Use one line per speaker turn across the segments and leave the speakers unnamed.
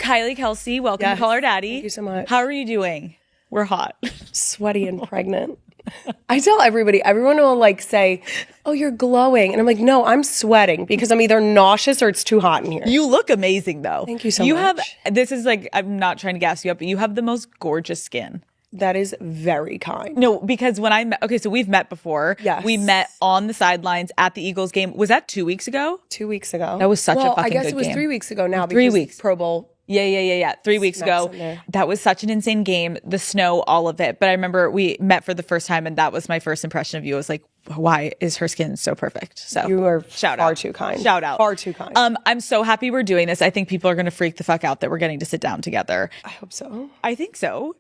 Kylie Kelce, welcome to Call Her Daddy.
Thank you so much.
How are you doing? We're hot.
Sweaty and pregnant. I tell everyone will like say, oh, you're glowing. And I'm like, no, I'm sweating because I'm either nauseous or it's too hot in here.
You look amazing though.
Thank you so much.
This is like, I'm not trying to gas you up, but you have the most gorgeous skin.
That is very kind.
No, because when I met, okay, so we've met before.
Yes.
We met on the sidelines at the Eagles game. Was that 2 weeks ago?
2 weeks ago.
That was such a fucking good game.
I guess it was 3 weeks ago now.
3
because
weeks.
Pro Bowl.
Yeah. 3 weeks ago. That was such an insane game. The snow, all of it. But I remember we met for the first time and that was my first impression of you. I was like, why is her skin so perfect? So
you are far
out.
too kind.
Shout out.
Far too kind.
I'm so happy we're doing this. I think people are going to freak the fuck out that we're getting to sit down together.
I hope so.
I think so.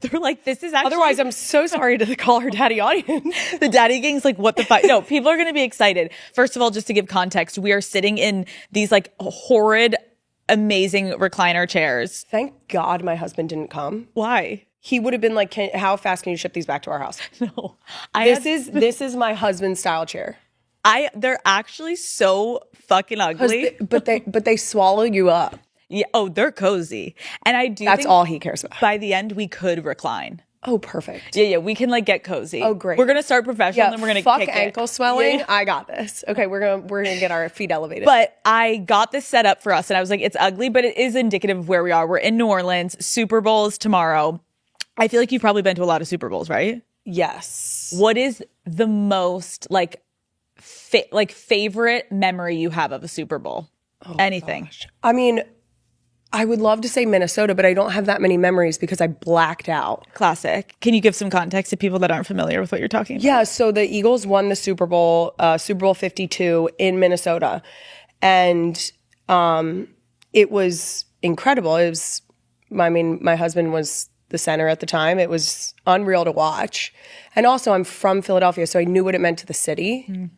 They're like, this is actually...
Otherwise, I'm so sorry to the Call Her Daddy audience.
The daddy gang's like, what the fuck? No, people are going to be excited. First of all, just to give context, we are sitting in these like horrid, amazing recliner chairs.
Thank God my husband didn't come.
Why?
He would have been like, how fast can you ship these back to our house?
No.
This is my husband's style chair.
They're actually so fucking ugly.
But they swallow you up.
Yeah. Oh, they're cozy. And I do
That's
think
all he cares about.
by the end, we could recline.
Oh, perfect.
Yeah. We can like get cozy.
Oh, great.
We're going to start professional and then we're going to kick
ankle
it.
swelling.
Yeah.
I got this. Okay, we're gonna get our feet elevated.
But I got this set up for us and I was like, it's ugly, but it is indicative of where we are. We're in New Orleans. Super Bowl is tomorrow. I feel like you've probably been to a lot of Super Bowls, right?
Yes.
What is the most like favorite memory you have of a Super Bowl?
Oh,
anything?
Gosh. I mean, I would love to say Minnesota, but I don't have that many memories because I blacked out.
Classic. Can you give some context to people that aren't familiar with what you're talking about?
Yeah, so the Eagles won the Super Bowl 52 in Minnesota. And it was incredible. My husband was the center at the time. It was unreal to watch. And also I'm from Philadelphia, so I knew what it meant to the city. Mm.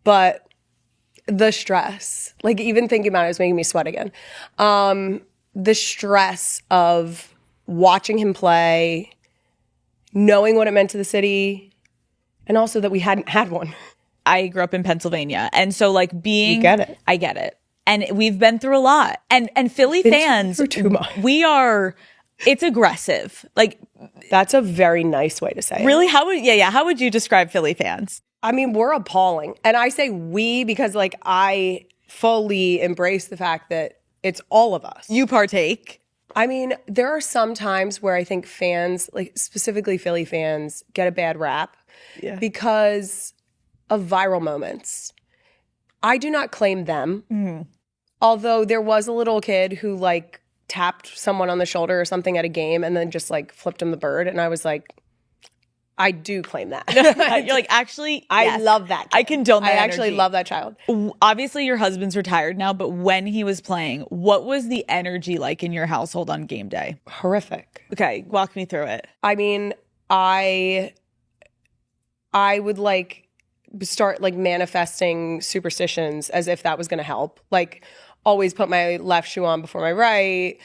But the stress, like even thinking about it was making me sweat again. The stress of watching him play, knowing what it meant to the city, and also that we hadn't had one.
I grew up in Pennsylvania. And so like
You get it.
I get it. And we've been through a lot. And Philly fans,
too much.
It's aggressive. Like
that's a very nice way to say it.
Really? How would you describe Philly fans?
I mean, we're appalling. And I say we because like I fully embrace the fact that it's all of us.
You partake.
I mean, there are some times where I think fans, like specifically Philly fans, get a bad rap because of viral moments. I do not claim them. Mm-hmm. Although there was a little kid who like tapped someone on the shoulder or something at a game and then just like flipped him the bird. And I was like, I do claim that.
You're like, actually,
I love that kid.
I condone that
actually
energy.
love that child.
Obviously, your husband's retired now, but when he was playing, what was the energy like in your household on game day?
Horrific.
Okay, walk me through it.
I mean, I would like start like manifesting superstitions as if that was going to help. Like always put my left shoe on before my right.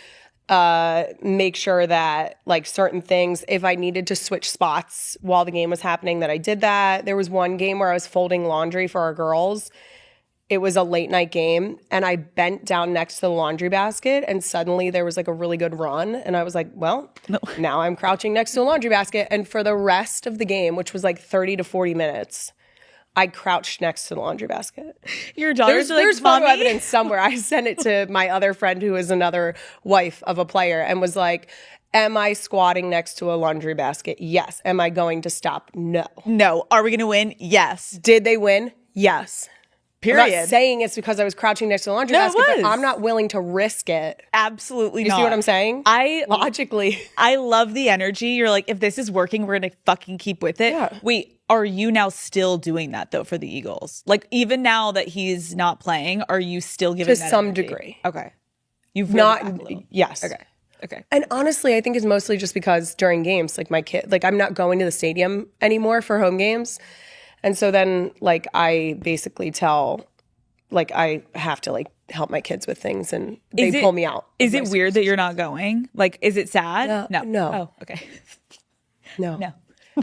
Make sure that like certain things, if I needed to switch spots while the game was happening, that I did that. There was one game where I was folding laundry for our girls. It was a late night game and I bent down next to the laundry basket and suddenly there was like a really good run. And I was like, well, now I'm crouching next to a laundry basket. And for the rest of the game, which was like 30 to 40 minutes, I crouched next to the laundry basket.
Your daughter's like,
there's photo evidence somewhere. I sent it to my other friend who is another wife of a player and was like, am I squatting next to a laundry basket? Yes. Am I going to stop? No.
No. Are we going to win? Yes.
Did they win? Yes.
Period.
I'm not saying it's because I was crouching next to the laundry basket, but I'm not willing to risk it.
Absolutely
not. You see what I'm saying? Logically.
I love the energy. You're like, if this is working, we're going to fucking keep with it.
Yeah.
Wait, are you now still doing that though for the Eagles? Like even now that he's not playing, are you still giving
to
that
some
energy?
Degree?
Okay. You've
not. Yes.
Okay.
And honestly, I think it's mostly just because during games, like my kid, like I'm not going to the stadium anymore for home games. And so then like I basically tell, like I have to like help my kids with things and they pull me out.
Is it weird that you're not going? Like, is it sad?
No.
Oh, okay.
No.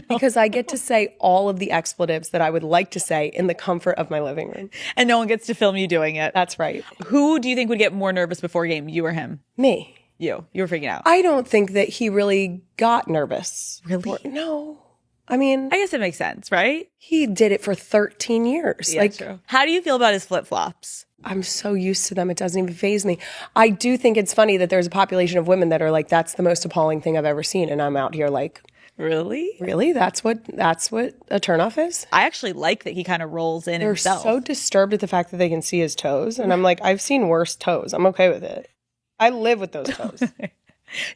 because I get to say all of the expletives that I would like to say in the comfort of my living room.
And no one gets to film you doing it.
That's right.
Who do you think would get more nervous before a game, you or him?
Me.
You were freaking out.
I don't think that he really got nervous.
Really?
No. I mean,
I guess it makes sense, right?
he did it for 13 years.
Yeah, true. How do you feel about his flip-flops?
I'm so used to them, it doesn't even faze me. I do think it's funny that there's a population of women that are like, that's the most appalling thing I've ever seen. And I'm out here like,
really?
Really? That's what a turnoff is?
I actually like that he kind of rolls in
They're
himself.
so disturbed at the fact that they can see his toes. And I'm like, I've seen worse toes. I'm okay with it. I live with those toes.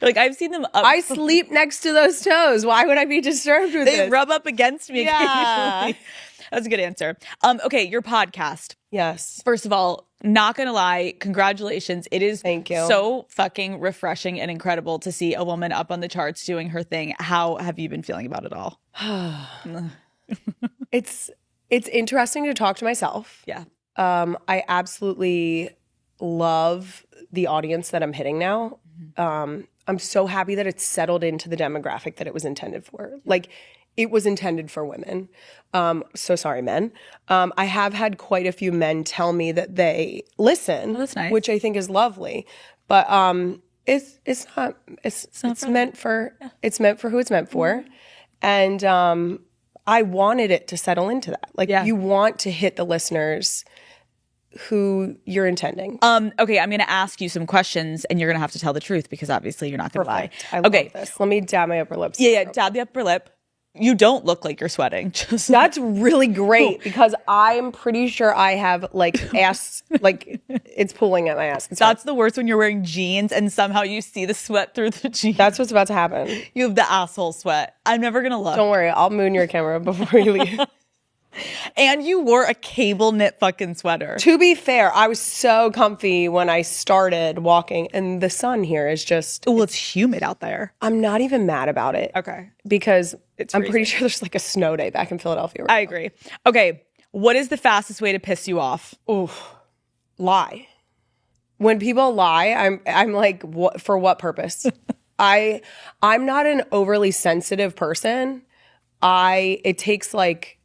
Like, I've seen them up.
I sleep next to those toes. Why would I be disturbed with
They
it?
rub up against me
Yeah.
occasionally. That's a good answer. Okay, your podcast.
Yes.
First of all, not gonna lie, congratulations. It is
Thank you.
So fucking refreshing and incredible to see a woman up on the charts doing her thing. How have you been feeling about it all?
It's interesting to talk to myself.
Yeah.
I absolutely love the audience that I'm hitting now. I'm so happy that it's settled into the demographic that it was intended for. Like, it was intended for women. So sorry, men. I have had quite a few men tell me that they listen,
that's nice.
which I think is lovely. But it's meant for who it's meant for. And I wanted it to settle into that. Like, you want to hit the listeners who you're intending.
Okay, I'm gonna ask you some questions and you're gonna have to tell the truth because obviously you're not gonna lie.
I love this. Let me dab my upper lips.
Yeah, dab the upper lip. You don't look like you're sweating. Just
That's really great because I'm pretty sure I have like ass, like it's pulling at my ass.
That's the worst when you're wearing jeans and somehow you see the sweat through the jeans.
That's what's about to happen.
You have the asshole sweat. I'm never gonna look.
Don't worry, I'll moon your camera before you leave.
And you wore a cable knit fucking sweater.
To be fair, I was so comfy when I started walking, and the sun here is just.
Well, it's humid out there.
I'm not even mad about it.
Okay.
Because I'm
freezing.
pretty sure there's like a snow day back in Philadelphia.
I agree. Okay. What is the fastest way to piss you off?
Oof. Lie. When people lie, I'm like, what, for what purpose? I'm not an overly sensitive person. It takes like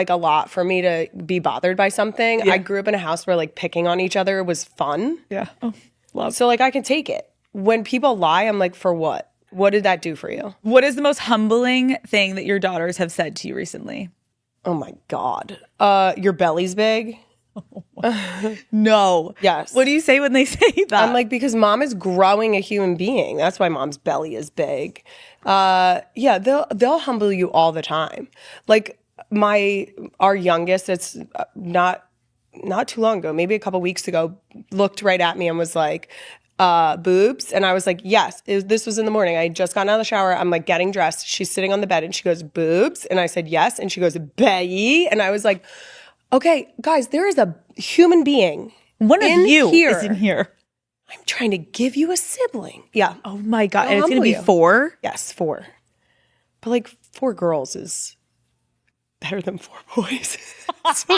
a lot for me to be bothered by something. Yeah. I grew up in a house where like picking on each other was fun.
Yeah. Oh, love.
So like I can take it. When people lie, I'm like, for what? What did that do for you?
What is the most humbling thing that your daughters have said to you recently?
Oh my God. Your belly's big.
No.
Yes.
What do you say when they say that?
I'm like, because mom is growing a human being. That's why mom's belly is big. Yeah, they'll humble you all the time. Like our youngest, it's not too long ago, maybe a couple weeks ago, looked right at me and was like, boobs. And I was like, yes. This was in the morning. I had just gotten out of the shower. I'm like getting dressed. She's sitting on the bed and she goes, boobs. And I said, yes. And she goes, bae. And I was like, okay, guys, there is a human being.
One of you
here.
is in here.
I'm trying to give you a sibling. Yeah.
Oh my God.
They'll
and it's going to be
humble you.
4?
Yes, 4. But like 4 girls is better than 4 boys. So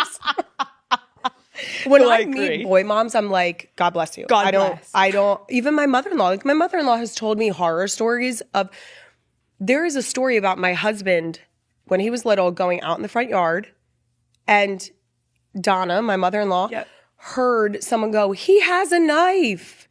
when I meet boy moms, I'm like, God bless you.
God bless.
I don't, even my mother-in-law, like my mother-in-law has told me horror stories of, there is a story about my husband when he was little going out in the front yard and Donna, my mother-in-law, heard someone go, he has a knife.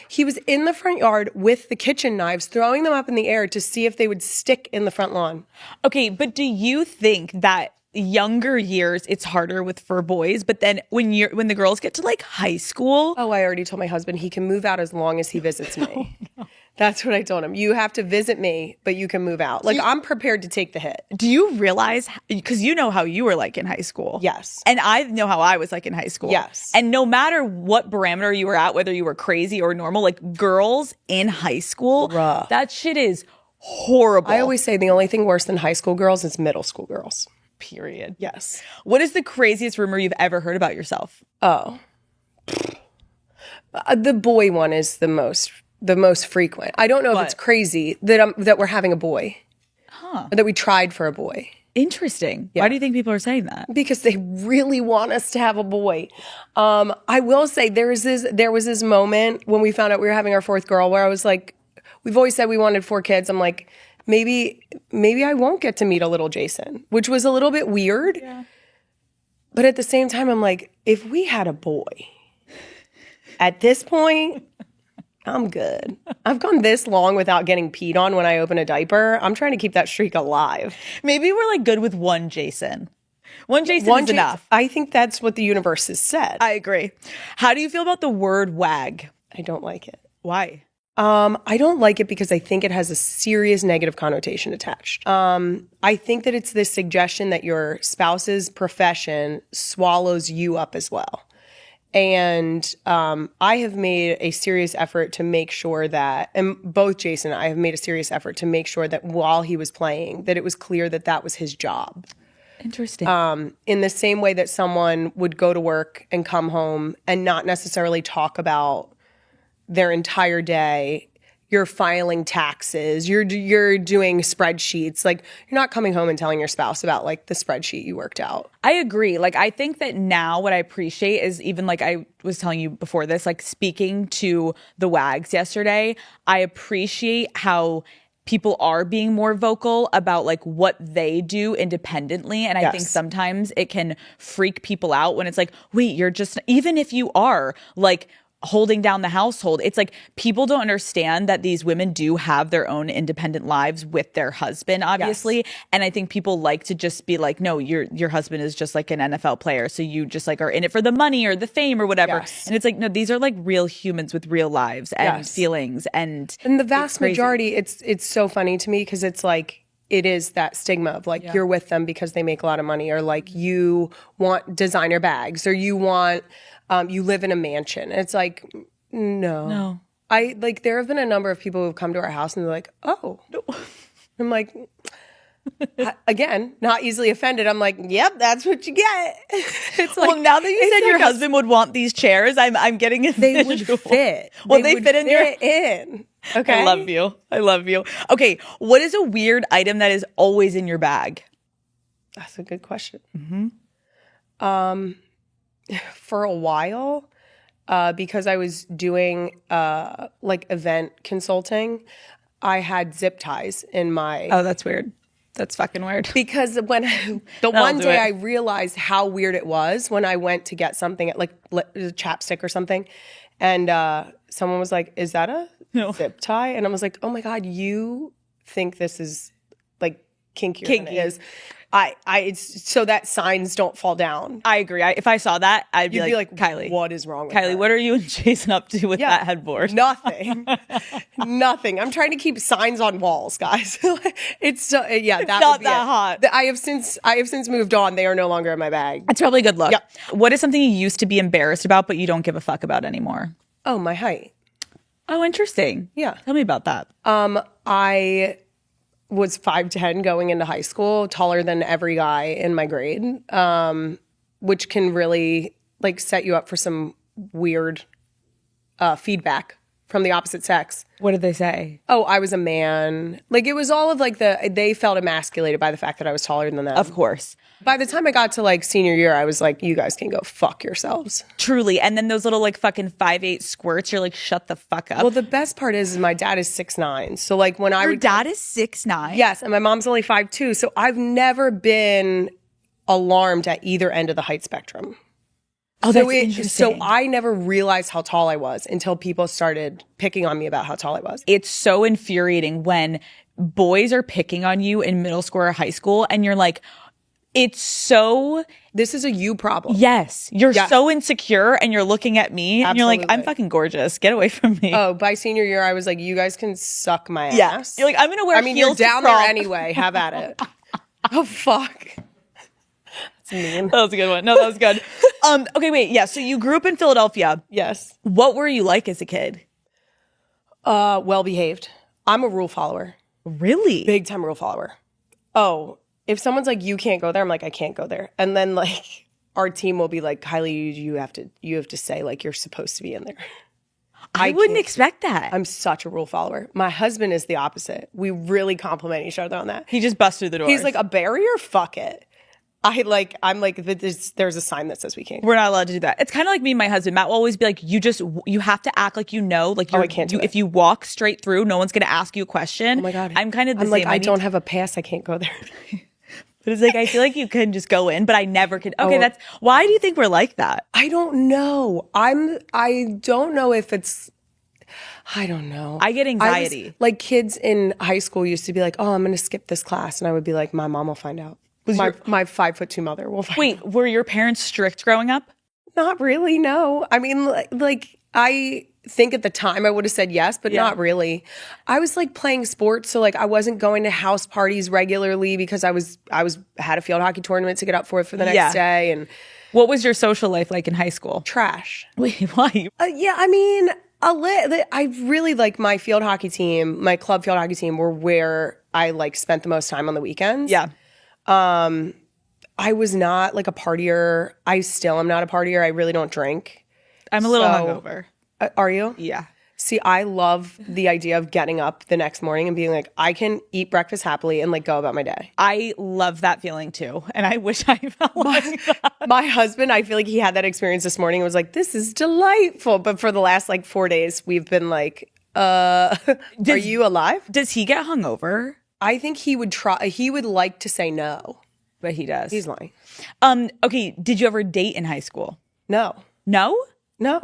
He was in the front yard with the kitchen knives, throwing them up in the air to see if they would stick in the front lawn.
Okay, but do you think that younger years it's harder for boys, but then when the girls get to like high school?
Oh, I already told my husband he can move out as long as he visits me. No. That's what I told him. You have to visit me, but you can move out. Like, I'm prepared to take the hit.
Do you realize, because you know how you were like in high school.
Yes.
And I know how I was like in high school.
Yes.
And no matter what parameter you were at, whether you were crazy or normal, like girls in high school, that shit is horrible.
I always say the only thing worse than high school girls is middle school girls.
Period.
Yes.
What is the craziest rumor you've ever heard about yourself?
Oh. The boy one is the most frequent. I don't know if it's crazy that we're having a boy. Or that we tried for a boy.
Interesting. Yeah. Why do you think people are saying that?
Because they really want us to have a boy. I will say there was this moment when we found out we were having our 4th girl where I was like, we've always said we wanted 4 kids. I'm like, maybe I won't get to meet a little Jason, which was a little bit weird.
Yeah.
But at the same time, I'm like, if we had a boy, at this point, I'm good. I've gone this long without getting peed on when I open a diaper. I'm trying to keep that streak alive.
Maybe we're like good with one Jason. One Jason is enough.
I think that's what the universe has said.
I agree. How do you feel about the word WAG?
I don't like it.
Why?
I don't like it because I think it has a serious negative connotation attached. I think that it's this suggestion that your spouse's profession swallows you up as well. And I have made a serious effort to make sure that, and both Jason and I have made a serious effort to make sure that while he was playing, that it was clear that that was his job.
Interesting.
In the same way that someone would go to work and come home and not necessarily talk about their entire day. You're filing taxes, you're doing spreadsheets. Like, you're not coming home and telling your spouse about like the spreadsheet you worked out.
I agree. Like, I think that now what I appreciate is, even like I was telling you before this, like speaking to the WAGs yesterday, I appreciate how people are being more vocal about like what they do independently. And I think sometimes it can freak people out when it's like, wait, you're just, even if you are like holding down the household, it's like people don't understand that these women do have their own independent lives with their husband, obviously. Yes. And I think people like to just be like, no, your husband is just like an NFL player, so you just like are in it for the money or the fame or whatever. Yes. And it's like, no, these are like real humans with real lives and feelings. And
the vast majority, it's so funny to me because it's like, it is that stigma of like, you're with them because they make a lot of money, or like you want designer bags, or you want you live in a mansion. And it's like, no. I like, there have been a number of people who've come to our house and they're like, oh. I'm like, again, not easily offended. I'm like, yep, that's what you get. It's like,
well, now that you said your husband would want these chairs, I'm getting a
they would fit.
Well, they fit in your
in. Okay.
I love you. Okay, what is a weird item that is always in your bag?
That's a good question.
Mm-hmm.
For a while, because I was doing like event consulting, I had zip ties in my...
Oh, that's weird. That's fucking weird.
Because when one day I realized how weird it was when I went to get something at like a chapstick or something, and someone was like, is that a zip tie? And I was like, oh my God, you think this is like kinkier than it is. It's so that signs don't fall down.
I agree. If I saw that, I'd be like, Kylie,
what is wrong with
Kylie,
that?
What are you and Jason up to with that headboard?
Nothing. Nothing. I'm trying to keep signs on walls, guys. It's so, it's
not that hot.
I have since moved on. They are no longer in my bag.
That's probably a good look.
Yep.
What is something you used to be embarrassed about, but you don't give a fuck about anymore?
Oh, my height.
Oh, interesting.
Yeah.
Tell me about that.
I was 5'10" going into high school, taller than every guy in my grade, which can really like set you up for some weird feedback from the opposite sex.
What did they say?
Oh, I was a man. Like, it was all of like they felt emasculated by the fact that I was taller than them.
Of course.
By the time I got to like senior year, I was like, you guys can go fuck yourselves.
Truly. And then those little like fucking 5'8" squirts, you're like, shut the fuck up.
Well, the best part is my dad is 6'9". So like when
Your dad is 6'9"?
Yes, and my mom's only 5'2". So I've never been alarmed at either end of the height spectrum.
Oh, that's interesting.
So I never realized how tall I was until people started picking on me about how tall I was.
It's so infuriating when boys are picking on you in middle school or high school, and you're like, it's so...
This is a you problem.
Yes. You're so insecure, and you're looking at me, and you're like, I'm fucking gorgeous. Get away from me.
Oh, by senior year, I was like, you guys can suck my ass.
Yeah. You're like, I'm going to wear heels
you're down there anyway. Have at it. Oh, fuck. That's mean.
That was a good one. No, that was good. Okay, wait. Yeah, so you grew up in Philadelphia.
Yes.
What were you like as a kid?
Well-behaved. I'm a rule follower.
Really?
Big time rule follower. Oh, if someone's like, you can't go there, I'm like, I can't go there. And then like our team will be like, Kylie, you have to say like you're supposed to be in there.
I wouldn't expect that.
I'm such a rule follower. My husband is the opposite. We really compliment each other on that.
He just busts through the door.
He's like, a barrier? Fuck it. I'm like, there's a sign that says we can't.
We're not allowed to do that. It's kind of like me and my husband. Matt will always be like, you have to act like like
I can't do it.
if you walk straight through, no one's going to ask you a question.
Oh my God.
I'm kind of the
I'm
same.
like, I don't have a pass. I can't go there.
But it's like, I feel like you can just go in, but I never could. Okay, why do you think we're like that?
I don't know. I don't know if it's, I don't know.
I get anxiety.
Like kids in high school used to be like, oh, I'm going to skip this class. And I would be like, my mom will find out. My 5'2" mother will find out.
Wait, were your parents strict growing up?
Not really, no. I mean, like I think at the time I would have said yes, but not really. I was like playing sports, so like I wasn't going to house parties regularly because I had a field hockey tournament to get up for the next day. And
what was your social life like in high school?
Trash.
Wait, why?
Yeah, I mean, I really like my field hockey team, my club field hockey team were where I like spent the most time on the weekends.
Yeah.
I was not like a partier. I still am not a partier. I really don't drink.
I'm a little hungover.
Are you?
Yeah.
See, I love the idea of getting up the next morning and being like, I can eat breakfast happily and like go about my day.
I love that feeling too. And I wish I felt like that.
My husband, I feel like he had that experience this morning and was like, this is delightful. But for the last like 4 days, we've been like, are you alive?
Does he get hungover?
I think he would try. He would like to say no.
But he does.
He's lying.
Okay, did you ever date in high school?
No.
No?
No.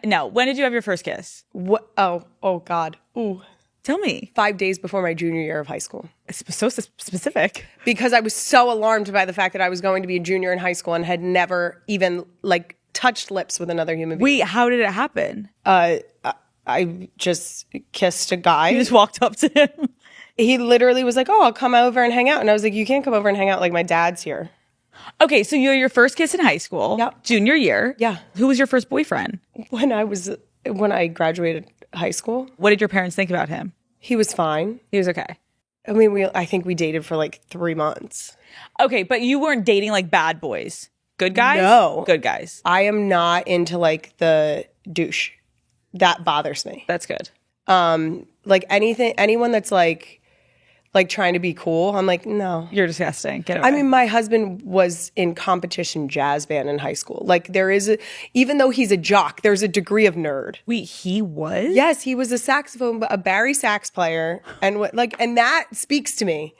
No. When did you have your first kiss?
What? Oh God. Ooh.
Tell me.
5 days before my junior year of high school.
It's so specific.
Because I was so alarmed by the fact that I was going to be a junior in high school and had never even like touched lips with another human being.
Wait, how did it happen?
I just kissed a guy.
You just walked up to him?
He literally was like, oh, I'll come over and hang out. And I was like, you can't come over and hang out. Like, my dad's here.
Okay, so you had your first kiss in high school.
Yep.
Junior year.
Yeah.
Who was your first boyfriend?
When I graduated high school.
What did your parents think about him?
He was fine.
He was okay.
I mean, I think we dated for like 3 months.
Okay, but you weren't dating like bad boys. Good guys?
No.
Good guys.
I am not into like the douche. That bothers me.
That's good.
Like anyone that's like trying to be cool, I'm like, no.
You're disgusting. Get away.
I mean, my husband was in competition jazz band in high school. Like even though he's a jock, there's a degree of nerd.
Wait, he was?
Yes, he was a bari sax player, and that speaks to me.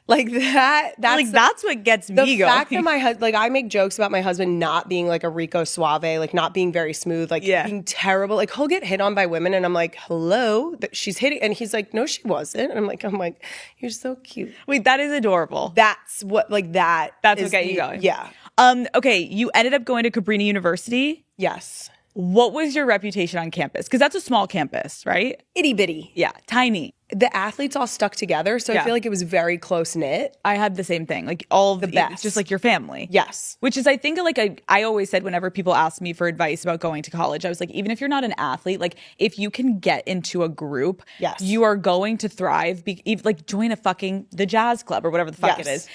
Like that's
what gets me
the
going.
fact that my husband, like, I make jokes about my husband not being like a Rico Suave, like not being very smooth, like being terrible. Like he'll get hit on by women, and I'm like, hello, she's hitting, and he's like, no, she wasn't. And I'm like, you're so cute.
Wait, that is adorable.
That's what what got
you going.
Yeah.
Okay, you ended up going to Cabrini University.
Yes.
What was your reputation on campus? Because that's a small campus, right?
Itty bitty.
Yeah, tiny.
The athletes all stuck together, so I feel like it was very close knit.
I had the same thing. Like all of
the best.
It's just like your family.
Yes.
Which is, I think, like I always said whenever people asked me for advice about going to college, I was like, even if you're not an athlete, like if you can get into a group, you are going to thrive. Like join the jazz club or whatever the fuck it is.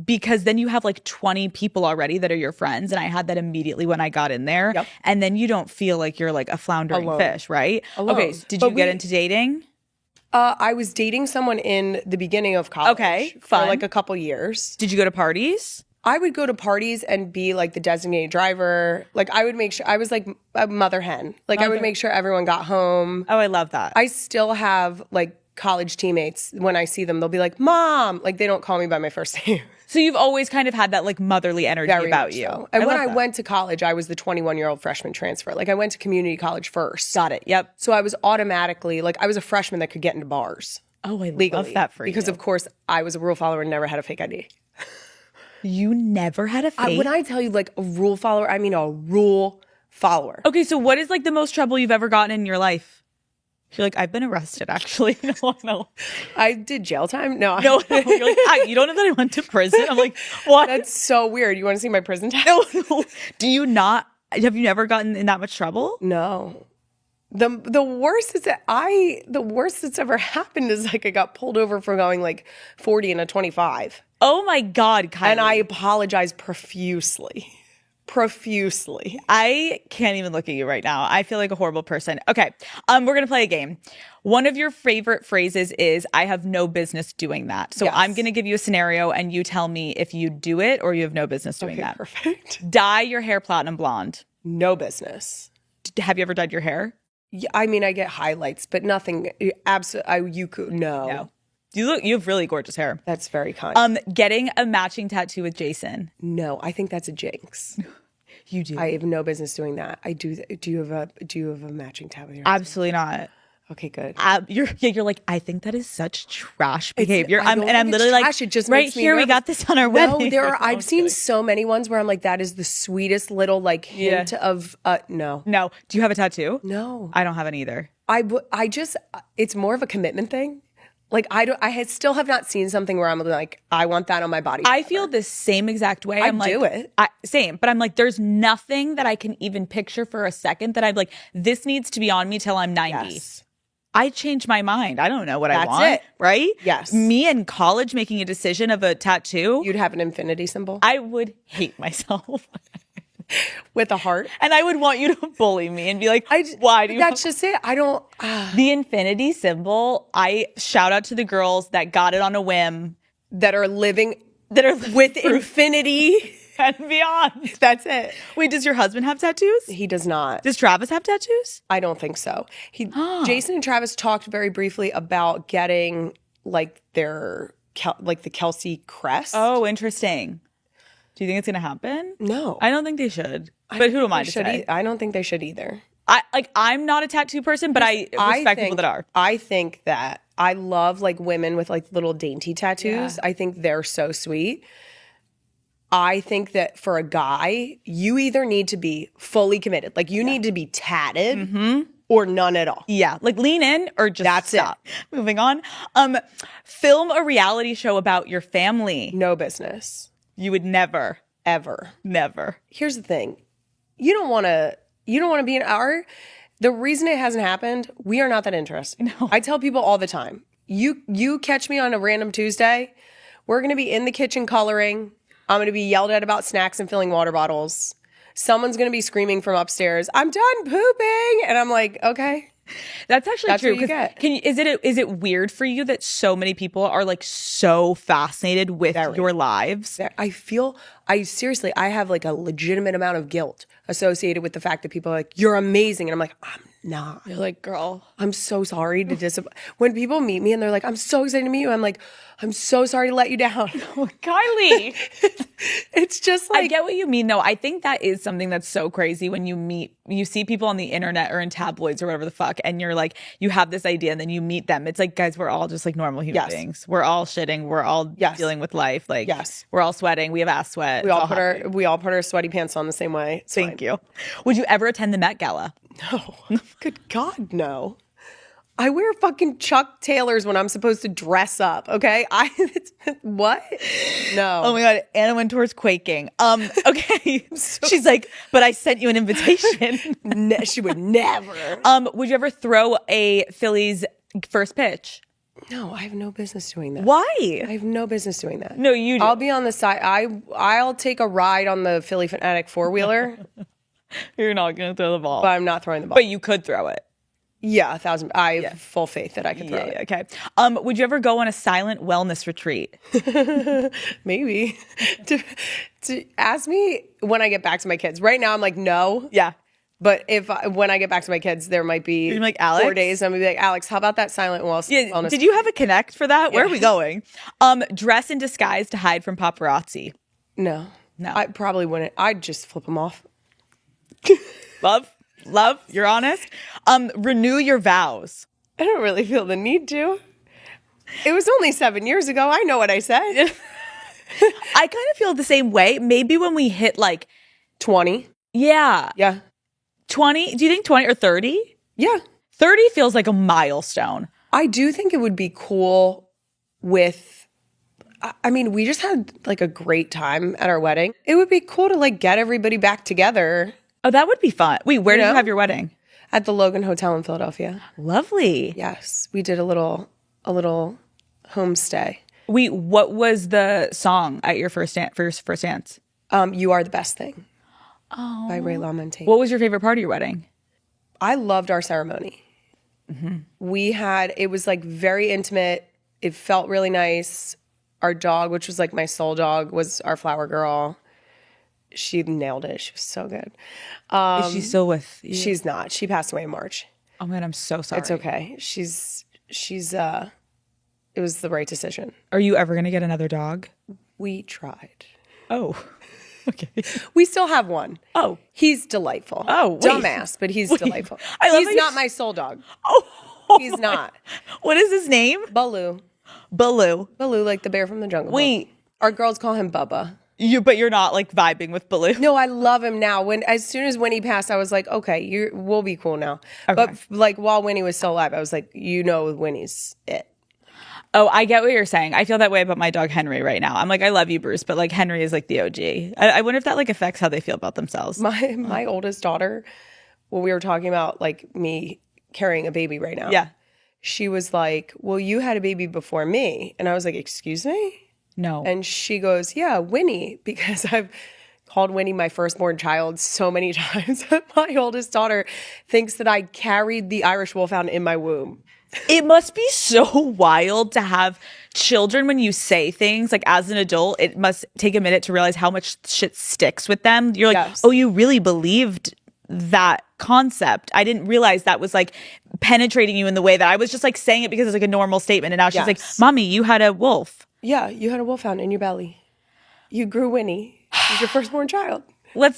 Because then you have like 20 people already that are your friends. And I had that immediately when I got in there. Yep. And then you don't feel like you're like a floundering fish, right? Alone. Okay. So did you get into dating?
I was dating someone in the beginning of college.
Okay,
fun. For like a couple years.
Did you go to parties?
I would go to parties and be like the designated driver. Like I would make sure, I was like a mother hen. Like I would make sure everyone got home.
Oh, I love that.
I still have like college teammates. When I see them, they'll be like, Mom. Like they don't call me by my first name.
So you've always kind of had that like motherly energy about you.
So. And when I went to college, I was the 21-year-old freshman transfer. Like I went to community college first.
Got it. Yep.
So I was automatically like I was a freshman that could get into bars.
Oh, I
legally,
love that for you.
Because of course I was a rule follower and never had a fake ID.
You never had a fake?
When I tell you like a rule follower, I mean a rule follower.
Okay, so what is like the most trouble you've ever gotten in your life? You're like, I've been arrested, actually. No.
I did jail time? No.
You're like, you don't know that I went to prison? I'm like, what?
That's so weird. You want to see my prison tag?
No. Do you not? Have you never gotten in that much trouble?
No. The worst that's ever happened is like I got pulled over for going like 40 in a 25.
Oh my God, Kylie.
And I apologize profusely. Profusely.
I can't even look at you right now. I feel like a horrible person. Okay. We're going to play a game. One of your favorite phrases is, I have no business doing that. So
Yes.
I'm going to give you a scenario and you tell me if you do it or you have no business doing that.
Perfect.
Dye your hair platinum blonde.
No business.
Have you ever dyed your hair?
Yeah, I mean, I get highlights, but nothing. Absolutely, you could no.
You have really gorgeous hair.
That's very kind.
Getting a matching tattoo with Jason.
No, I think that's a jinx.
You do.
I have no business doing that. I do. Do you have a matching tab with your husband?
Absolutely not.
Okay, good.
You're like, I think that is such trash behavior.
I'm literally
like,
it just
right
makes me
here, we
nervous.
got this on our
No,
wedding.
I've seen so many ones where I'm like, that is the sweetest little like hint of no.
No. Do you have a tattoo?
No.
I don't have any either.
I just, it's more of a commitment thing. Like still have not seen something where I'm like, I want that on my body.
I feel the same exact way. I'm
do
like,
it.
Same, but I'm like, there's nothing that I can even picture for a second that I'm like, this needs to be on me till I'm 90.
Yes.
I changed my mind. I don't know what I
That's
want.
it.
Right?
Yes.
Me in college making a decision of a tattoo.
You'd have an infinity symbol
I would hate myself.
with a heart.
And I would want you to bully me and be like, why do you
That's just it. I don't.
The infinity symbol, I shout out to the girls that got it on a whim.
That are living with infinity
And beyond.
That's it.
Wait, does your husband have tattoos?
He does not.
Does Travis have tattoos?
I don't think so. Jason and Travis talked very briefly about getting like the Kelce crest.
Oh, interesting. Do you think it's going to happen?
No.
I don't think they should. But who am I to say?
I don't think they should either.
I'm not a tattoo person, but I respect people that are.
I think that I love like women with like little dainty tattoos.
Yeah.
I think they're so sweet. I think that for a guy, you either need to be fully committed. Like you need to be tatted or none at all.
Yeah. Like lean in or just
That's
stop. It. Moving on. Film a reality show about your family.
No business.
You would never.
Ever.
Never.
Here's the thing. You don't want to be in the reason it hasn't happened, we are not that interested.
No.
I tell people all the time, you catch me on a random Tuesday, we're going to be in the kitchen coloring. I'm going to be yelled at about snacks and filling water bottles. Someone's going to be screaming from upstairs, I'm done pooping. And I'm like, okay.
That's actually true.
What you get.
Is it weird for you that so many people are like so fascinated with your lives?
I seriously, I have like a legitimate amount of guilt associated with the fact that people are like, you're amazing. And I'm like, I'm not.
You're like, girl,
I'm so sorry to disappoint. When people meet me and they're like, I'm so excited to meet you, I'm like, I'm so sorry to let you down.
Oh, Kylie.
It's just like,
I get what you mean. No, I think that is something that's so crazy when you see people on the internet or in tabloids or whatever the fuck, and you're like, you have this idea and then you meet them. It's like, guys, we're all just like normal human beings. We're all shitting. We're all dealing with life. Like, we're all sweating. We have ass sweat.
We all put our sweaty pants on the same way.
Thank you. Would you ever attend the Met Gala?
No. Good God, no. I wear fucking Chuck Taylors when I'm supposed to dress up, okay? What? No.
Oh my God, Anna Wintour's quaking. Okay. She's like, but I sent you an invitation.
She would never.
Would you ever throw a Phillies first pitch?
No, I have no business doing that.
Why?
I have no business doing that.
No, you do.
I'll be on the side. I'll take a ride on the Philly Fanatic four-wheeler.
You're not going to throw the ball.
But I'm not throwing the ball.
But you could throw it.
Yeah, 1,000. I have full faith that I could throw it.
Okay. Would you ever go on a silent wellness retreat?
Maybe. to ask me when I get back to my kids. Right now, I'm like, no.
Yeah.
But when I get back to my kids, there might be
you're like, Alex?
4 days. I'm going to be like, Alex, how about that silent wellness?
Yeah. Did you have a connect for that? Where are we going? Dress in disguise to hide from paparazzi.
No. I probably wouldn't. I'd just flip them off.
Love, you're honest. Renew your vows.
I don't really feel the need to. It was only 7 years ago. I know what I said.
I kind of feel the same way. Maybe when we hit like
20.
Yeah.
Yeah.
20. Do you think 20 or 30?
Yeah.
30 feels like a milestone.
I do think it would be cool with, I mean, we just had like a great time at our wedding. It would be cool to like get everybody back together.
Oh, that would be fun. Wait, where did you have your wedding?
At the Logan Hotel in Philadelphia.
Lovely.
Yes. We did a little homestay.
Wait, what was the song at your first dance?
You Are the Best Thing. by Ray LaMontagne.
What was your favorite part of your wedding?
I loved our ceremony. It was like very intimate. It felt really nice. Our dog, which was like my soul dog, was our flower girl. She nailed it. She was so good.
Is she still with you?
She's not. She passed away in March.
Oh man, I'm so sorry.
It's okay. It was the right decision.
Are you ever gonna get another dog?
We tried.
Oh, okay.
We still have one.
Oh,
he's delightful.
Oh, wait.
Dumbass, but he's delightful. He's not my soul dog.
Oh,
He's not.
What is his name?
Baloo.
Baloo.
Baloo, like the bear from the jungle.
Wait.
Book. Our girls call him Bubba.
But you're not like vibing with Baloo.
No, I love him now. As soon as Winnie passed, I was like, okay, we'll be cool now.
Okay.
But like while Winnie was still alive, I was like, Winnie's it.
Oh, I get what you're saying. I feel that way about my dog Henry right now. I'm like, I love you, Bruce, but like Henry is like the OG. I wonder if that like affects how they feel about themselves.
My oldest daughter, when we were talking about like me carrying a baby right now.
Yeah.
She was like, well, you had a baby before me. And I was like, excuse me?
No.
And she goes, yeah, Winnie, because I've called Winnie my firstborn child so many times that my oldest daughter thinks that I carried the Irish Wolfhound in my womb.
It must be so wild to have children when you say things like as an adult. It must take a minute to realize how much shit sticks with them. You're like,
Yes.
Oh, you really believed that concept. I didn't realize that was like penetrating you in the way that I was just like saying it because it's like a normal statement. And now she's like, Mommy, you had a wolf.
Yeah, you had a wolfhound in your belly. You grew Winnie. It was your firstborn child.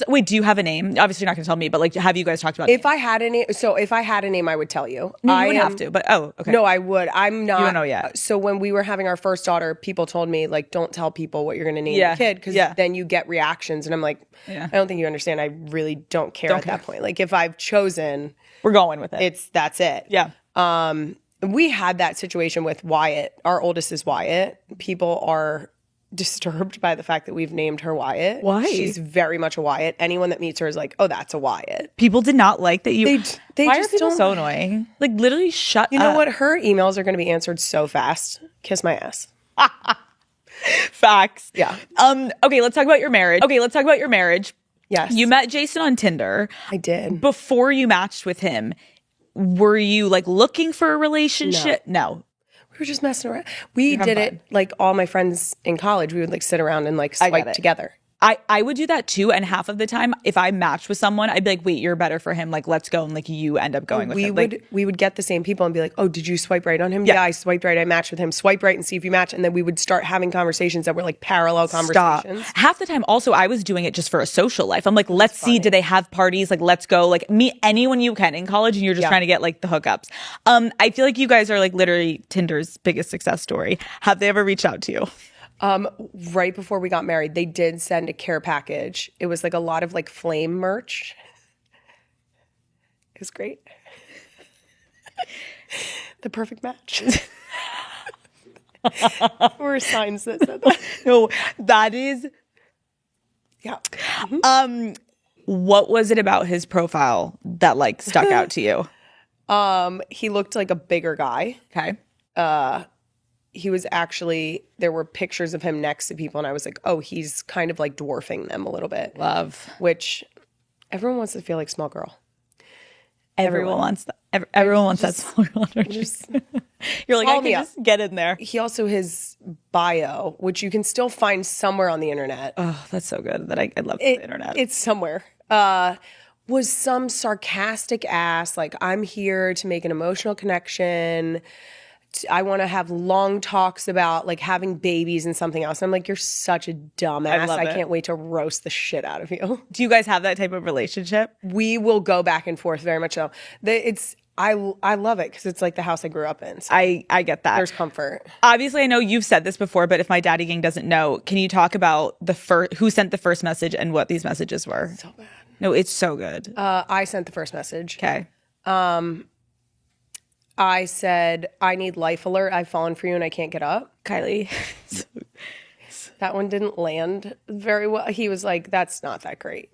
Wait, do you have a name? Obviously you're not gonna tell me, but like have you guys talked about
If I had a name, I would tell you.
No, you wouldn't have to, but okay.
No, I would. I'm not.
You don't know yet.
So when we were having our first daughter, people told me, like, don't tell people what you're going to name your kid because then you get reactions. And I'm like, I don't think you understand. I really don't care at that point. Like, if I've chosen,
we're going with it.
That's it.
Yeah.
We had that situation with Wyatt. Our oldest is Wyatt. People are disturbed by the fact that we've named her Wyatt.
Why?
She's very much a Wyatt. Anyone that meets her is like, oh, that's a Wyatt.
People did not like that you.
They
Why
just
are people
don't.
so annoying? Like literally shut up.
You know what? Her emails are going to be answered so fast. Kiss my ass.
Facts.
Yeah.
Okay, let's talk about your marriage.
Yes.
You met Jason on Tinder.
I did.
Before you matched with him, were you like looking for a relationship? No.
We were just messing around. We did it like all my friends in college. We would like sit around and like swipe together.
I would do that too. And half of the time, if I matched with someone, I'd be like, wait, you're better for him. Like, let's go. And like, you end up going with him.
We would get the same people and be like, oh, did you swipe right on him? Yeah, I swiped right. I matched with him. Swipe right and see if you match. And then we would start having conversations that were like parallel conversations.
Half the time, also, I was doing it just for a social life. I'm like, let's see, do they have parties? Like, let's go. Like, meet anyone you can in college and you're just trying to get like the hookups. I feel like you guys are like literally Tinder's biggest success story. Have they ever reached out to you?
Right before we got married, they did send a care package. It was like a lot of like flame merch. It was great. The perfect match. Or signs that said that.
No, that is.
Yeah.
What was it about his profile that like stuck out to you?
He looked like a bigger guy.
Okay.
He was actually, there were pictures of him next to people, and I was like, oh, he's kind of like dwarfing them a little bit.
Love.
Which everyone wants to feel like small girl.
Everyone wants that. Everyone wants that small girl energy. You're like, I can just get in there.
He also, his bio, which you can still find somewhere on the internet.
Oh, that's so good that I love the internet.
It's somewhere. Was some sarcastic ass, like, I'm here to make an emotional connection. I want to have long talks about like having babies and something else. I'm like, you're such a dumbass. I can't wait to roast the shit out of you.
Do you guys have that type of relationship?
We will go back and forth very much so. I love it because it's like the house I grew up in. So
I get that.
there's comfort.
Obviously, I know you've said this before, but if my daddy gang doesn't know, can you talk about who sent the first message and what these messages were?
So bad.
No, it's so good.
I sent the first message.
Okay.
I said, I need life alert. I've fallen for you and I can't get up.
Kylie.
That one didn't land very well. He was like, that's not that great.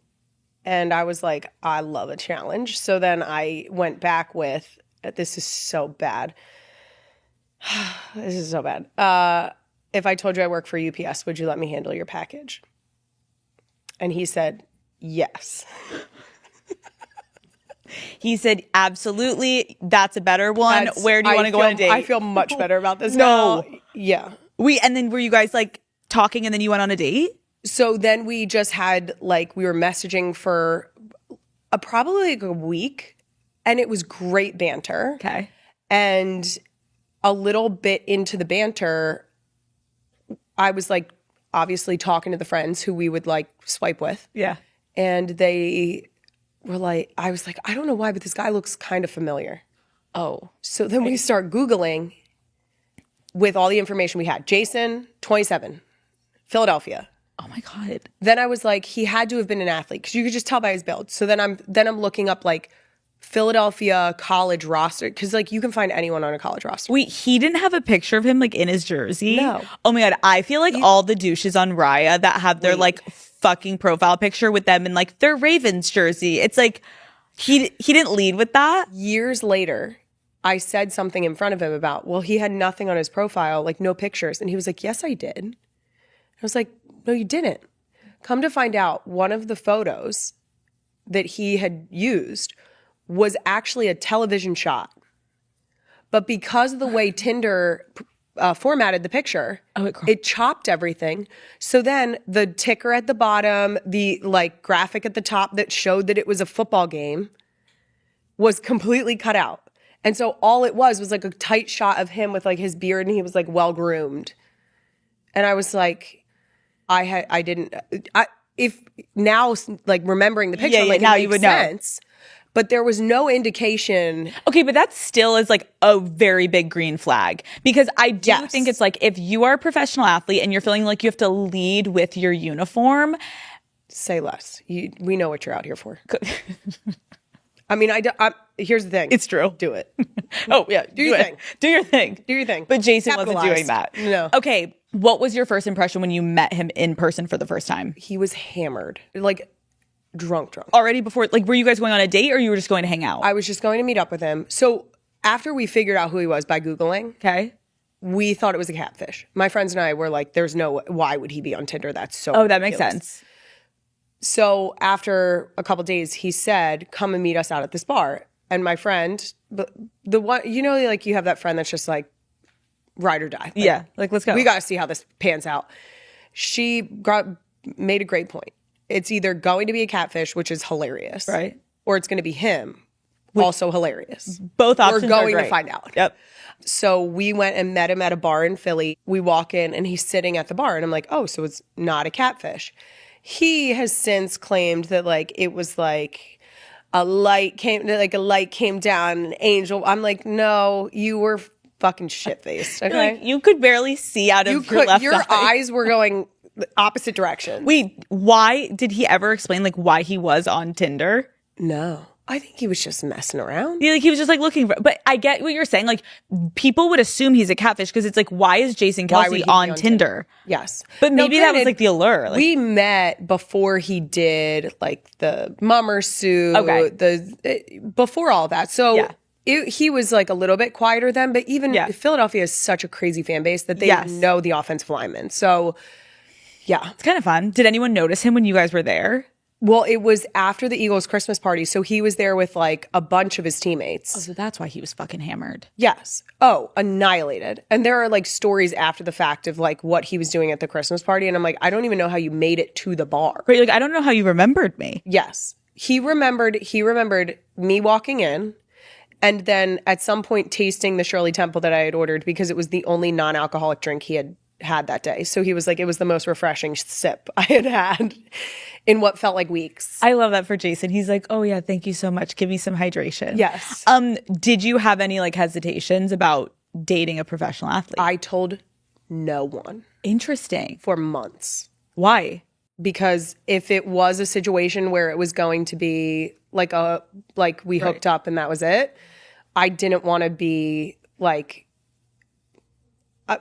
And I was like, I love a challenge. So then I went back with, this is so bad. This is so bad. If I told you I work for UPS, would you let me handle your package? And he said, yes.
He said, absolutely, that's a better one. Where do you want to go on a date?
I feel much better about this
No.
now. Yeah.
And then were you guys like talking and then you went on a date?
So then we just had like, we were messaging for probably like a week, and it was great banter.
Okay.
And a little bit into the banter, I was like obviously talking to the friends who we would like swipe with.
Yeah.
And they were like, I was like, I don't know why, but this guy looks kind of familiar.
Oh.
So then we start Googling with all the information we had. Jason, 27, Philadelphia.
Oh my God.
Then I was like, he had to have been an athlete because you could just tell by his build. So then I'm looking up like Philadelphia college roster, because like you can find anyone on a college roster.
Wait, he didn't have a picture of him like in his jersey?
No.
Oh my God. I feel like all the douches on Raya that have their like fucking profile picture with them in like their Ravens jersey. It's like he didn't lead with that.
Years later, I said something in front of him about, well, he had nothing on his profile, like no pictures. And he was like, yes, I did. I was like, no, you didn't. Come to find out, one of the photos that he had used was actually a television shot. But because of the way Tinder formatted the picture, it chopped everything. So then the ticker at the bottom, the like graphic at the top that showed that it was a football game was completely cut out. And so all it was like a tight shot of him with like his beard, and he was like well groomed. And I was like, if now like remembering the picture, like
now
it
you
makes
would
sense. But there was no indication.
Okay, but that still is like a very big green flag, because I do think it's like if you are a professional athlete and you're feeling like you have to lead with your uniform.
Say less. We know what you're out here for. I mean, here's the thing.
It's true.
Do it.
Oh, yeah.
Do your thing.
Do your thing.
Do your thing.
But Jason wasn't
Capitalize.
doing that.
No.
Okay, what was your first impression when you met him in person for the first time?
He was hammered. Like drunk.
Already before, like, were you guys going on a date or you were just going to hang out?
I was just going to meet up with him. So after we figured out who he was by Googling,
Okay.
we thought it was a catfish. My friends and I were like, why would he be on Tinder? That's so
Oh, that makes
ridiculous.
sense.
So after a couple days, he said, come and meet us out at this bar. And my friend, the one, like you have that friend that's just like ride or die. Like,
Yeah, like let's go.
we got to see how this pans out. She made a great point. It's either going to be a catfish, which is hilarious,
Right.
or it's going to be him, also hilarious.
Both options
We're going
are
to
great.
find out.
Yep.
So we went and met him at a bar in Philly. We walk in and he's sitting at the bar, and I'm like, oh, so it's not a catfish. He has since claimed that like it was like a light came down, an angel. I'm like, no, you were fucking shit-faced. Okay,
Like, you could barely see out of your left
your
eye.
eyes were going the opposite direction.
Wait, why did he ever explain like why he was on Tinder?
No, I think he was just messing around.
Yeah, like he was just like looking for, but I get what you're saying. Like people would assume he's a catfish because it's like, why is Jason
Why would
Kelce
he be
on Tinder?
Yes,
But
Now,
maybe that was
granted,
like the allure. Like,
we met before he did like the mummer suit,
Okay.
Before all that. So
Yeah.
he was like a little bit quieter then, but even
Yeah.
Philadelphia is such a crazy fan base that they
Yes.
know the offensive linemen. So yeah.
it's kind of fun. Did anyone notice him when you guys were there?
Well, it was after the Eagles Christmas party. So he was there with like a bunch of his teammates.
Oh, so that's why he was fucking hammered.
Yes. Oh, annihilated. And there are like stories after the fact of like what he was doing at the Christmas party. And I'm like, I don't even know how you made it to the bar.
But like, I don't know how you remembered me.
Yes. He remembered me walking in and then at some point tasting the Shirley Temple that I had ordered because it was the only non-alcoholic drink he had that day. So he was like, it was the most refreshing sip I had in what felt like weeks.
I love that for Jason. He's like, oh yeah, thank you so much. Give me some hydration.
Yes.
Did you have any like hesitations about dating a professional athlete?
I told no one
Interesting.
for months.
Why?
Because if it was a situation where it was going to be like we hooked up and that was it, I didn't want to be like,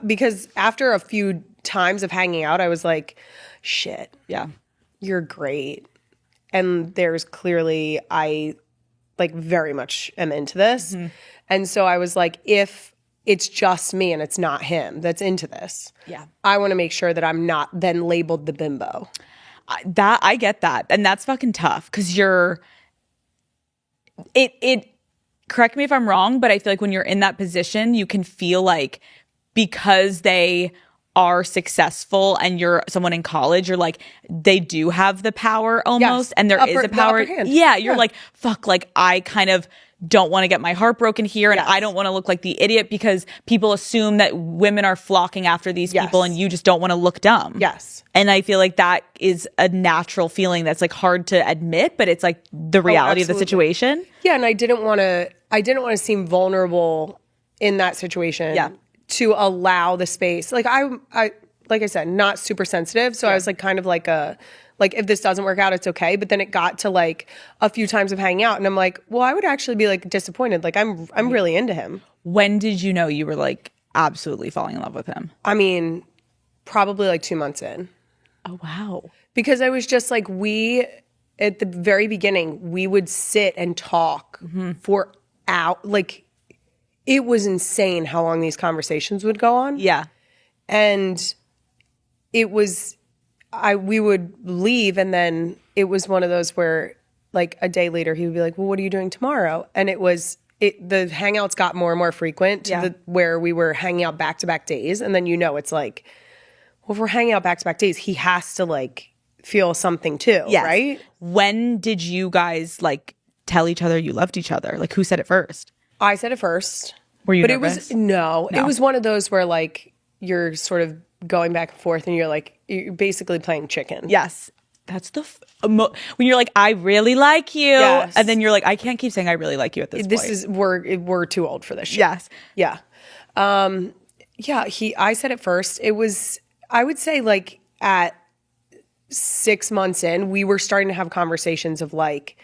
because after a few times of hanging out, I was like, shit,
Yeah.
you're great. And there's clearly, I like very much am into this.
Mm-hmm.
And so I was like, if it's just me and it's not him that's into this,
Yeah.
I want to make sure that I'm not then labeled the bimbo.
I get that. And that's fucking tough because it correct me if I'm wrong, but I feel like when you're in that position, you can feel like because they are successful and you're someone in college, you're like, they do have the power almost.
Yes.
And there is a power.
The upper hand.
Yeah. You're like, fuck, like I kind of don't want to get my heart broken here. And I don't want to look like the idiot because people assume that women are flocking after these people and you just don't want to look dumb.
Yes.
And I feel like that is a natural feeling that's like hard to admit, but it's like the reality of the situation.
Yeah. And I didn't want to seem vulnerable in that situation.
Yeah.
To allow the space. Like I like I said, not super sensitive. So I was like kind of like if this doesn't work out, it's okay. But then it got to like a few times of hanging out and I'm like, well, I would actually be like disappointed. Like I'm really into him.
When did you know you were like absolutely falling in love with him?
I mean, probably like 2 months in.
Oh, wow.
Because I was just like, at the very beginning, we would sit and talk for hours. Like, it was insane how long these conversations would go on.
Yeah.
And it was, we would leave and then it was one of those where like a day later he would be like, well, what are you doing tomorrow? And the hangouts got more and more frequent to where we were hanging out back-to-back days. And then, it's like, well, if we're hanging out back-to-back days, he has to like feel something too, right?
When did you guys like tell each other you loved each other? Like who said it first?
I said it first.
Were you nervous?
It was it was one of those where like you're sort of going back and forth and you're basically playing chicken.
Yes. That's when you're like, I really like you. Yes. And then you're like, I can't keep saying I really like you at this point.
We're too old for this shit.
Yes.
Yeah. I said it first. It was, I would say like at 6 months in, we were starting to have conversations of like,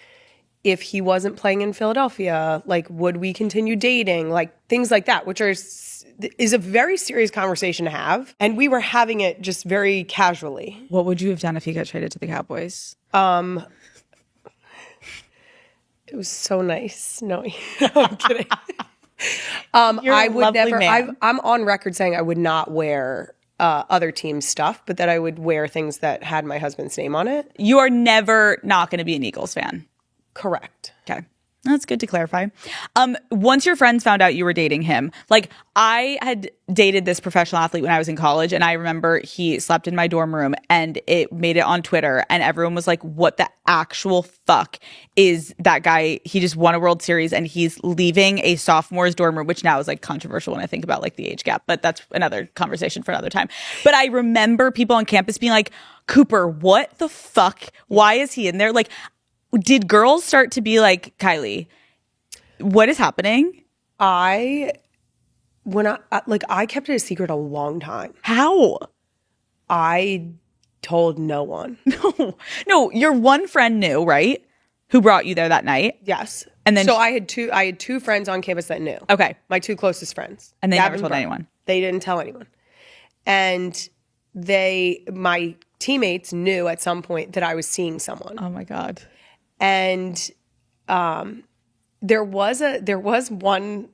if he wasn't playing in Philadelphia, like, would we continue dating? Like, things like that, which is a very serious conversation to have. And we were having it just very casually.
What would you have done if he got traded to the Cowboys?
It was so nice. No, I'm kidding. I would never, I'm on record saying I would not wear other teams' stuff, but that I would wear things that had my husband's name on it.
You are never not going to be an Eagles fan.
Correct.
Okay. That's good to clarify. Once your friends found out you were dating him, like I had dated this professional athlete when I was in college, and I remember he slept in my dorm room and it made it on Twitter and everyone was like, what the actual fuck is that guy? He just won a World Series and he's leaving a sophomore's dorm room, which now is like controversial when I think about like the age gap, but that's another conversation for another time. But I remember people on campus being like, Cooper, what the fuck? Why is he in there? Like, did girls start to be like, Kylie, what is happening?
I kept it a secret a long time.
How?
I told no one.
No, your one friend knew, right? Who brought you there that night?
Yes.
And then
I had two friends on campus that knew.
Okay.
My two closest friends.
And they never told anyone.
They didn't tell anyone. And my teammates knew at some point that I was seeing someone.
Oh my God.
And there was one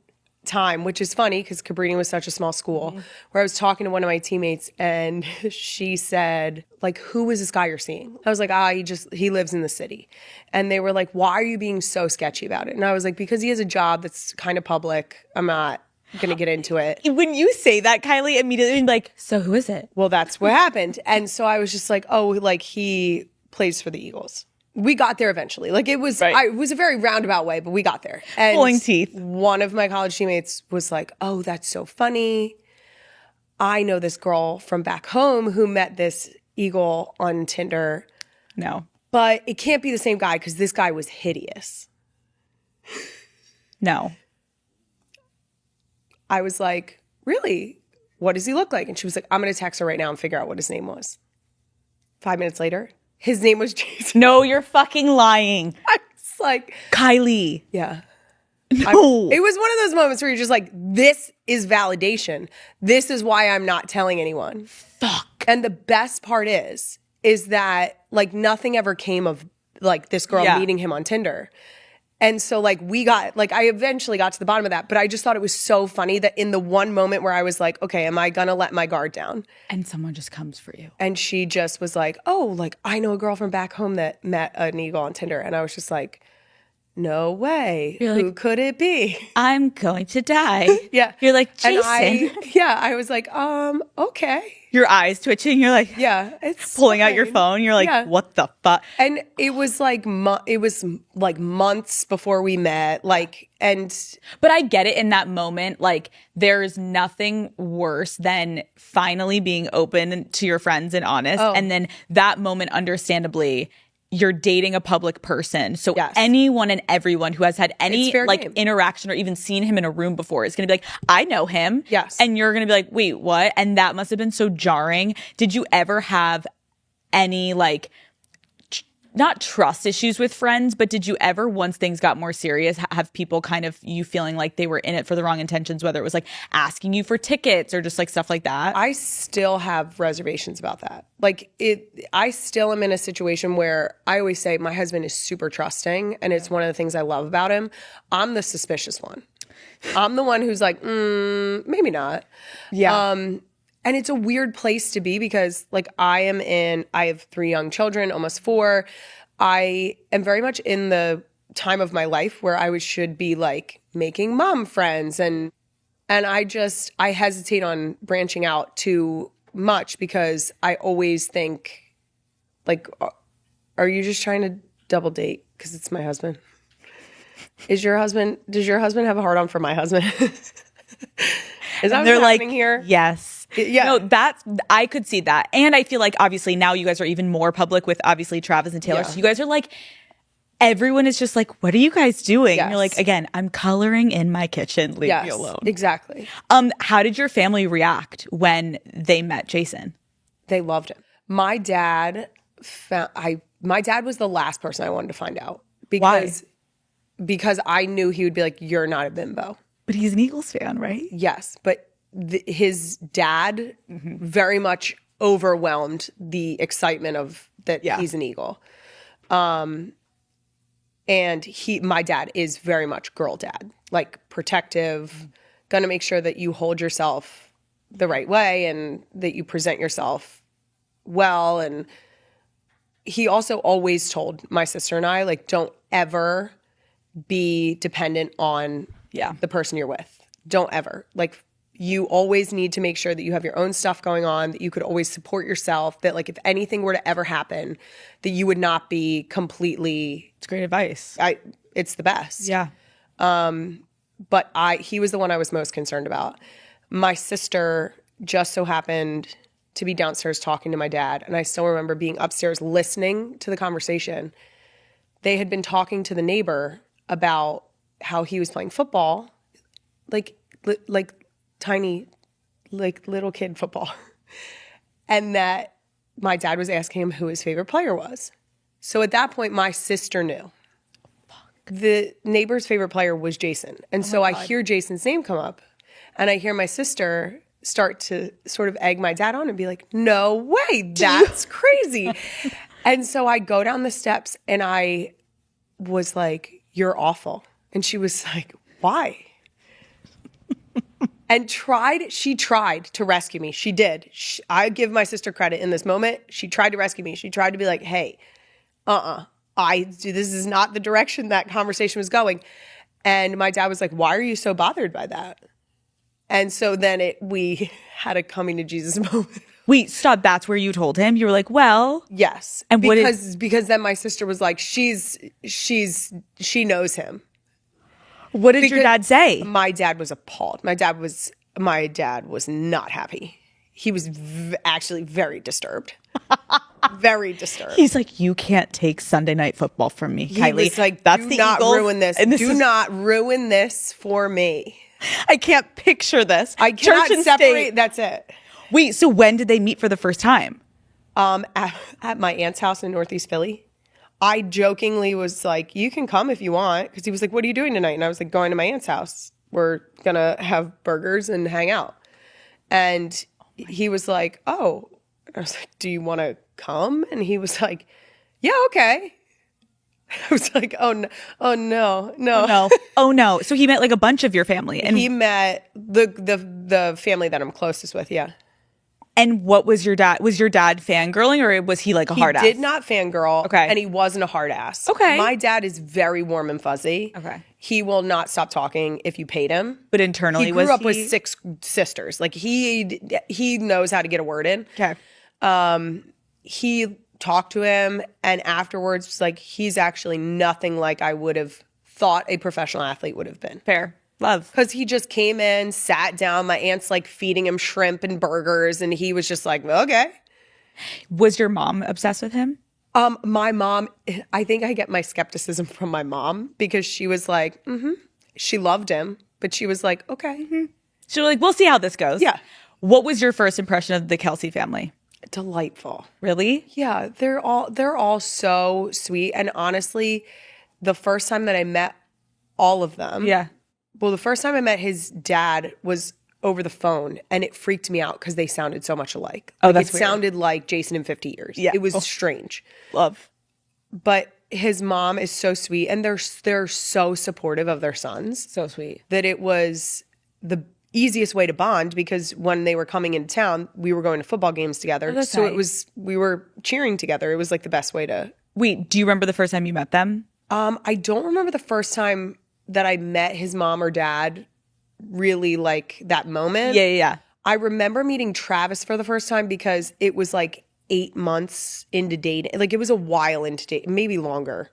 time, which is funny because Cabrini was such a small school, where I was talking to one of my teammates and she said, like, who is this guy you're seeing? I was like, he lives in the city. And they were like, why are you being so sketchy about it? And I was like, because he has a job that's kind of public. I'm not going to get into it.
When you say that, Kylie, immediately like, so who is it?
Well, that's what happened. And so I was just like, oh, like he plays for the Eagles. We got there eventually. Like it was, it was a very roundabout way, but we got there. And
pulling teeth.
One of my college teammates was like, "Oh, that's so funny. I know this girl from back home who met this Eagle on Tinder.
No,
but it can't be the same guy because this guy was hideous."
No.
I was like, "Really? What does he look like?" And she was like, "I'm going to text her right now and figure out what his name was." 5 minutes later. His name was Jason.
No, you're fucking lying.
I was like,
Kylie.
Yeah.
No.
It was one of those moments where you're just like, this is validation. This is why I'm not telling anyone.
Fuck.
And the best part is that like nothing ever came of like this girl meeting him on Tinder. And so like I eventually got to the bottom of that, but I just thought it was so funny that in the one moment where I was like, okay, am I gonna let my guard down?
And someone just comes for you.
And she just was like, oh, like I know a girl from back home that met an eagle on Tinder. And I was just like, no way.
You're
Who
like,
could it be?
I'm going to die.
Yeah.
You're like, Jason.
I was like, okay.
Your eyes twitching. You're like,
Yeah, it's
pulling out your
fine.
phone. You're like,
Yeah.
what the fuck?
And it was like months before we met.
But I get it in that moment. Like, there's nothing worse than finally being open to your friends and honest.
Oh.
And then that moment, understandably, you're dating a public person. So
Yes.
anyone and everyone who has had any
It's fair
like
game.
interaction or even seen him in a room before is going to be like, I know him.
Yes.
And you're going to be like, wait, what? And that must have been so jarring. Did you ever have any like not trust issues with friends, but did you ever, once things got more serious, have people kind of you feeling like they were in it for the wrong intentions, whether it was like asking you for tickets or just like stuff like that?
I still have reservations about that. I still am in a situation where I always say my husband is super trusting, and it's one of the things I love about him. I'm the suspicious one. I'm the one who's like, maybe not.
Yeah.
And it's a weird place to be because like I have 3 young children, almost 4. I am very much in the time of my life where I should be like making mom friends and I hesitate on branching out too much because I always think like, are you just trying to double date? Because it's my husband. Does your husband have a hard on for my husband? Is that
they're
what's
like,
happening here?
yes.
Yeah.
No, I could see that. And I feel like obviously now you guys are even more public with obviously Travis and Taylor.
Yeah.
So you guys are like, everyone is just like, what are you guys doing?
Yes.
And you're like, again, I'm coloring in my kitchen. Leave me alone.
Exactly.
How did your family react when they met Jason?
They loved him. My dad was the last person I wanted to find out because I knew he would be like, you're not a bimbo.
But he's an Eagles fan, right?
Yes, but his dad very much overwhelmed the excitement of that he's an Eagle. And my dad is very much girl dad, like protective, gonna make sure that you hold yourself the right way and that you present yourself well. And he also always told my sister and I, like, don't ever be dependent on the person you're with. Don't ever. Like, you always need to make sure that you have your own stuff going on, that you could always support yourself, that like if anything were to ever happen, that you would not be completely.
It's great advice.
It's the best.
Yeah.
But he was the one I was most concerned about. My sister just so happened to be downstairs talking to my dad, and I still remember being upstairs listening to the conversation. They had been talking to the neighbor about how he was playing football, like tiny, like little kid football. And that my dad was asking him who his favorite player was. So at that point, my sister knew. The neighbor's favorite player was Jason. And so I hear Jason's name come up, and I hear my sister start to sort of egg my dad on and be like, no way, that's crazy. And so I go down the steps and I was like, you're awful. And she was like, why? And she tried to rescue me. She did. I give my sister credit in this moment. She tried to rescue me. She tried to be like, hey, this is not the direction that conversation was going. And my dad was like, why are you so bothered by that? And so then we had a coming to Jesus moment.
Wait, stop. That's where you told him? You were like, well.
Yes.
And
because then my sister was like, she knows him.
What did your dad say?
My dad was appalled. My dad was not happy. He was actually very disturbed. Very disturbed.
He's like, you can't take Sunday Night Football from me, Kylie.
He was like,
that's
do
the
not
Eagles,
ruin this. Do not ruin this for me.
I can't picture this.
I cannot
Church and
separate.
state.
That's it.
Wait, so when did they meet for the first time?
At my aunt's house in Northeast Philly. I jokingly was like, you can come if you want. Because he was like, what are you doing tonight? And I was like, going to my aunt's house. We're going to have burgers and hang out. And he was like, oh. And I was like, do you want to come? And he was like, yeah, okay. I was like, oh no, oh no, no.
No. Oh no. So he met like a bunch of your family. And
He met the family that I'm closest with. Yeah.
and what was your dad? Was your dad fangirling or was he like a hard ass?
He did not fangirl.
Okay.
And he wasn't a hard ass.
Okay.
My dad is very warm and fuzzy.
Okay.
He will not stop talking if you paid him.
But internally
He grew up with 6 sisters. Like he knows how to get a word in.
Okay.
He talked to him, and afterwards was like, he's actually nothing like I would have thought a professional athlete would have been.
Fair. Love.
Because he just came in, sat down. My aunt's like feeding him shrimp and burgers, and he was just like, okay.
Was your mom obsessed with him?
My mom, I think I get my skepticism from my mom because she was like, she loved him, but she was like, okay.
So like, we'll see how this goes.
Yeah.
What was your first impression of the Kelce family?
Delightful.
Really?
Yeah, they're all so sweet. And honestly, the first time that I met all of them,
Yeah.
well, the first time I met his dad was over the phone, and it freaked me out because they sounded so much alike.
Oh,
Like,
that's
it
weird.
sounded like Jason in 50 Years.
Yeah.
It was
Oh.
strange.
Love.
But his mom is so sweet, and they're so supportive of their sons
So sweet.
that it was the easiest way to bond because when they were coming into town, we were going to football games together.
that's
So
nice.
we were cheering together. It was like the best way to.
Wait, do you remember the first time you met them?
I don't remember the first time that I met his mom or dad, really like that moment.
Yeah.
I remember meeting Travis for the first time because it was like 8 months into dating. Like it was a while into dating, maybe longer.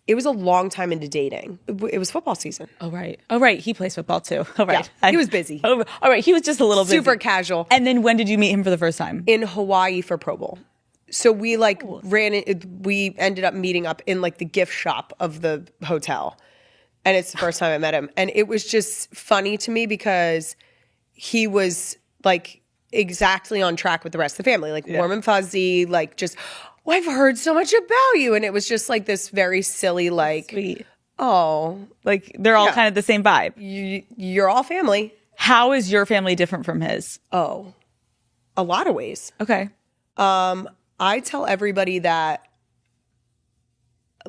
It was a long time into dating. It was football season.
Oh, right. Oh, right. He plays football too. Oh, right.
Yeah, he was busy.
Oh, all right. He was just a little
Super
busy.
casual.
And then when did you meet him for the first time?
In Hawaii for Pro Bowl. So we like we ended up meeting up in like the gift shop of the hotel. And it's the first time I met him. And it was just funny to me because he was like exactly on track with the rest of the family, like warm and fuzzy, like just, oh, I've heard so much about you. And it was just like this very silly, like,
Sweet.
oh,
Like they're all
Yeah.
kind of the same vibe.
you're all family.
How is your family different from his?
Oh, a lot of ways.
Okay.
I tell everybody that,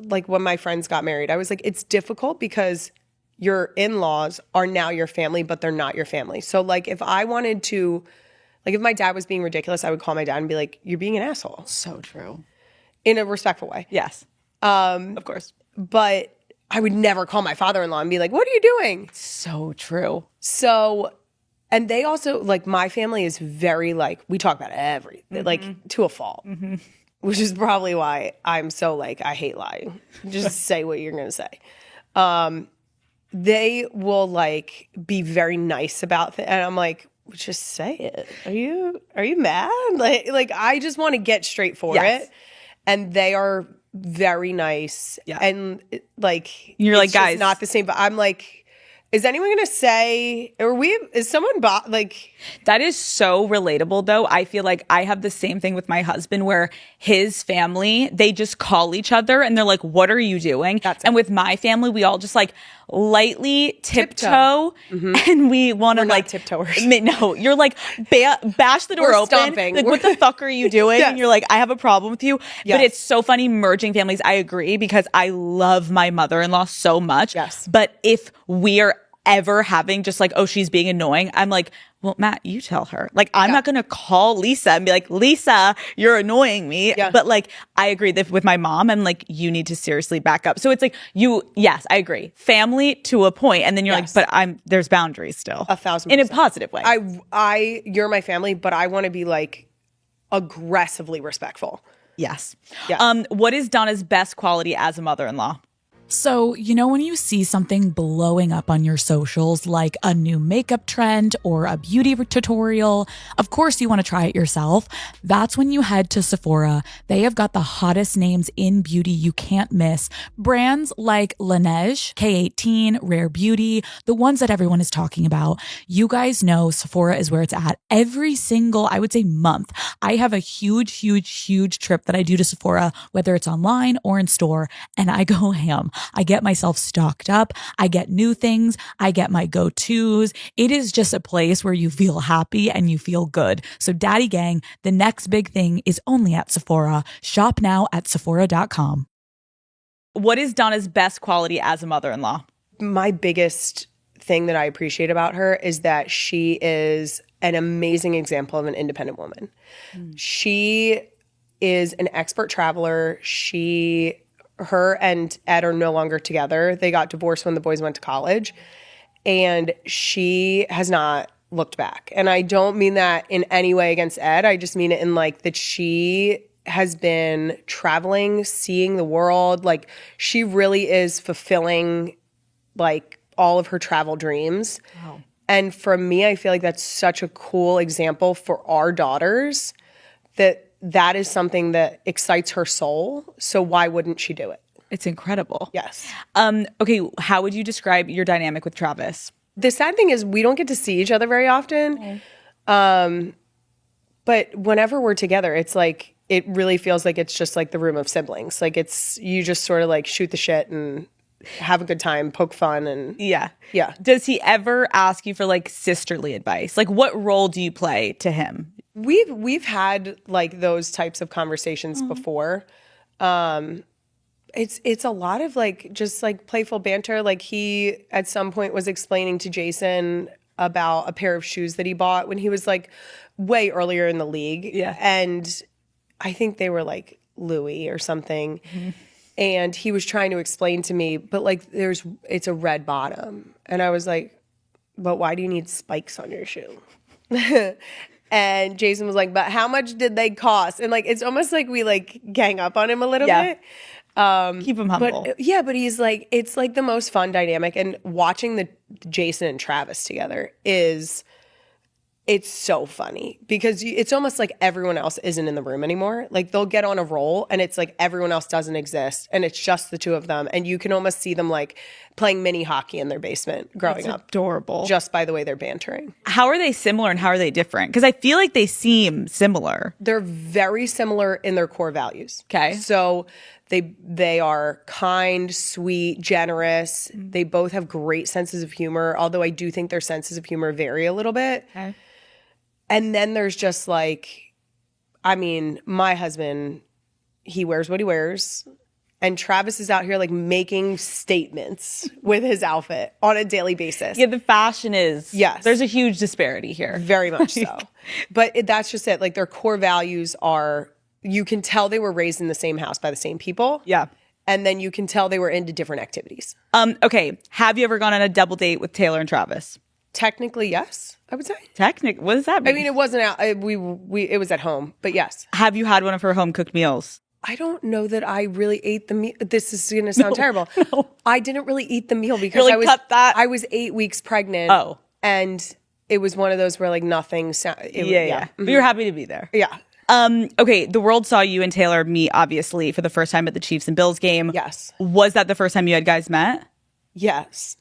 like when my friends got married, I was like, it's difficult because your in-laws are now your family, but they're not your family. So like if I wanted to, like if my dad was being ridiculous, I would call my dad and be like, you're being an asshole
So true.
in a respectful way.
Yes. Of course.
But I would never call my father-in-law and be like, what are you doing?
So true.
So, and they also, like my family is very like, we talk about everything, like to a fault. Which is probably why I'm so like, I hate lying. Just say what you're going to say. They will like be very nice about things. And I'm like, just say it. Are you mad? Like I just want to get straight for
Yes.
it. And they are very nice.
Yeah.
And like,
You're
it's
like,
just
guys.
not the same, but I'm like, is anyone going to say, is someone like,
That is so relatable though. I feel like I have the same thing with my husband where his family, they just call each other and they're like, what are you doing?
That's it.
And with my family, we all just like lightly tiptoe and we want to
We're not
like
tiptoers.
No, you're like bash the door
We're
open.
stomping.
Like, what the fuck are you doing?
Yes.
And you're like, I have a problem with you. But
Yes.
it's so funny merging families. I agree because I love my mother-in-law so much.
Yes.
But if we are ever having just like, oh, she's being annoying, I'm like, well, Matt, you tell her. Like, I'm not going to call Lisa and be like, Lisa, you're annoying me.
Yeah.
But like, I agree that with my mom, I'm like, you need to seriously back up. So it's like yes, I agree. Family to a point, and then you're
Yes.
like, but there's boundaries still.
1,000%.
In a positive way.
you're my family, but I want to be like aggressively respectful.
Yes.
Yes.
What is Donna's best quality as a mother-in-law?
So, you know, when you see something blowing up on your socials, like a new makeup trend or a beauty tutorial, of course you want to try it yourself. That's when you head to Sephora. They have got the hottest names in beauty you can't miss. Brands like Laneige, K18, Rare Beauty, the ones that everyone is talking about. You guys know Sephora is where it's at. Every single, I would say, month, I have a huge trip that I do to Sephora, whether it's online or in store, and I go ham. I get myself stocked up. I get new things. I get my go-tos. It is just a place where you feel happy and you feel good. So Daddy Gang, the next big thing is only at Sephora. Shop now at Sephora.com.
What is Donna's best quality as a mother-in-law?
My biggest thing that I appreciate about her is that she is an amazing example of an independent woman. She is an expert traveler. Her and Ed are no longer together. They got divorced when the boys went to college, and she has not looked back. And I don't mean that in any way against Ed. I just mean it in like that she has been traveling, seeing the world. Like, she really is fulfilling like all of her travel dreams. Wow. And for me, I feel like that's such a cool example for our daughters, that is something that excites her soul. So why wouldn't she do it?
It's incredible.
Yes.
Okay, how would you describe your dynamic with Travis?
The sad thing is we don't get to see each other very often. Okay. But whenever we're together, it's like, it really feels like it's just like the room of siblings. Like, you just sort of like shoot the shit and have a good time, poke fun, and
yeah.
Does
he ever ask you for like sisterly advice? Like, what role do you play to him?
We've had like those types of conversations before. It's a lot of like just like playful banter. Like, he at some point was explaining to Jason about a pair of shoes that he bought when he was like way earlier in the league.
Yeah.
And I think they were like Louis or something. Mm-hmm. And he was trying to explain to me, but like it's a red bottom. And I was like, but why do you need spikes on your shoe? And Jason was like, but how much did they cost? And like, it's almost like we like gang up on him a little bit.
Keep him humble.
But he's like, it's like the most fun dynamic. And watching the Jason and Travis together it's so funny because it's almost like everyone else isn't in the room anymore. Like, they'll get on a roll and it's like everyone else doesn't exist and it's just the two of them. And you can almost see them like playing mini hockey in their basement growing up.
Adorable.
Just by the way they're bantering.
How are they similar and how are they different? Because I feel like they seem similar.
They're very similar in their core values.
Okay.
So they are kind, sweet, generous. Mm-hmm. They both have great senses of humor, although I do think their senses of humor vary a little bit. Okay. And then there's just like, I mean, my husband, he wears what he wears. And Travis is out here like making statements with his outfit on a daily basis.
Yeah, the fashion is.
Yes.
There's a huge disparity here.
Very much so. But that's just it. Like, their core values are, you can tell they were raised in the same house by the same people.
Yeah.
And then you can tell they were into different activities.
Okay. Have you ever gone on a double date with Taylor and Travis?
Technically, yes, I would say.
What does that mean?
I mean, it wasn't out. It was at home, but yes.
Have you had one of her home cooked meals?
I don't know that I really ate the meal. This is going to sound terrible. No. I didn't really eat the meal because I was 8 weeks pregnant.
Oh.
And it was one of those where like nothing.
Yeah. Mm-hmm. But you're happy to be there.
Yeah.
Okay, the world saw you and Taylor meet, obviously, for the first time at the Chiefs and Bills game.
Yes.
Was that the first time you had guys met?
Yes.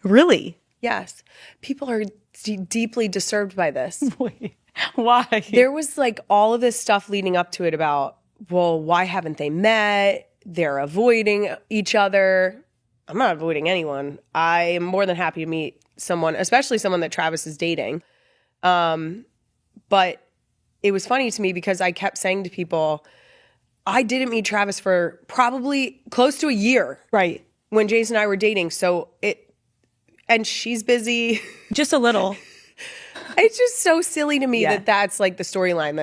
Really?
Yes. People are deeply disturbed by this.
Wait, why?
There was like all of this stuff leading up to it about, well, why haven't they met? They're avoiding each other. I'm not avoiding anyone. I am more than happy to meet someone, especially someone that Travis is dating. But it was funny to me because I kept saying to people, I didn't meet Travis for probably close to a year.
Right.
When Jason and I were dating. And she's busy.
Just a little.
It's just so silly to me that that's like the storyline